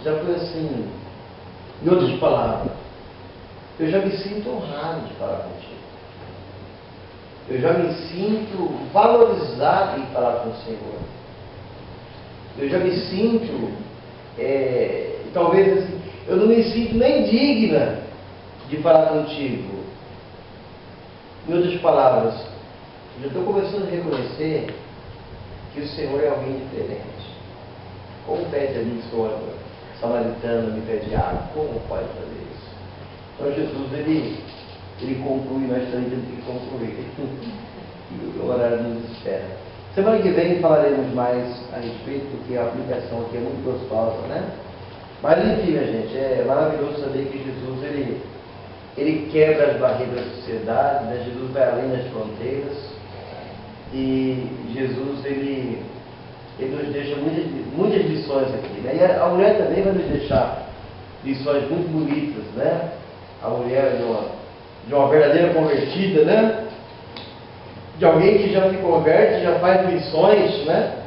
já foi assim, em outras palavras, eu já me sinto honrado de falar contigo. Eu já me sinto valorizado em falar com o Senhor. Eu já me sinto, talvez assim, eu não me sinto nem digna de falar contigo. Em outras palavras, eu estou começando a reconhecer que o Senhor é alguém diferente. Como pede a mim, sou samaritano, me pede água, como pode fazer isso? Então Jesus, ele conclui, nós também temos que concluir. E o horário nos espera. Semana que vem falaremos mais a respeito, porque a aplicação aqui é muito gostosa, né? Mas enfim, minha gente, é maravilhoso saber que Jesus, ele quebra as barreiras da sociedade, né? Jesus vai além das fronteiras, e Jesus, ele nos deixa muitas lições aqui, né? E a mulher também vai nos deixar lições muito bonitas, né? A mulher de uma verdadeira convertida, né? De alguém que já se converte, já faz missões, né?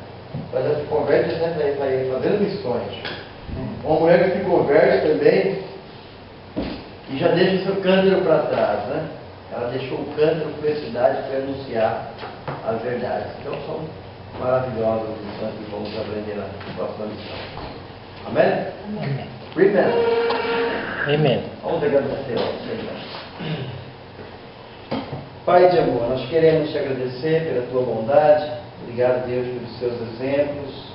Mas já se converte, já está fazendo missões. Uma mulher que se converte também e já deixa o seu cântaro para trás, né? Ela deixou o cântaro para a cidade para anunciar as verdades. Então são maravilhosas as lições que vamos aprender na próxima lição. Amém? Amém. Remember. Amém. Vamos agradecer ao Senhor. Pai de amor, nós queremos te agradecer pela tua bondade. Obrigado, Deus, pelos seus exemplos.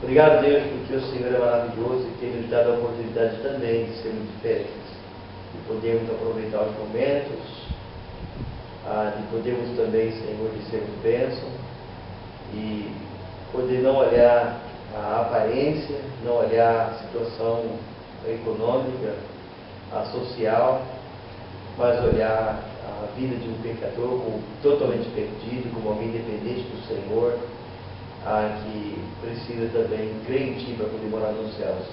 Obrigado, Deus, porque o Senhor é maravilhoso e tem nos dado a oportunidade também de sermos diferentes, de podermos aproveitar os momentos, de podermos também, Senhor, de sermos bênção e poder não olhar a aparência, não olhar a situação econômica, a social, mas olhar a vida de um pecador como totalmente perdido, como alguém dependente do Senhor, que precisa também crer em Ti para poder morar nos céus.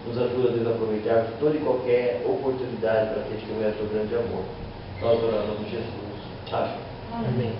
Nos ajuda, Deus, a aproveitar toda e qualquer oportunidade para testemunhar Teu grande amor. Nós oramos em Jesus. Amém. Amém.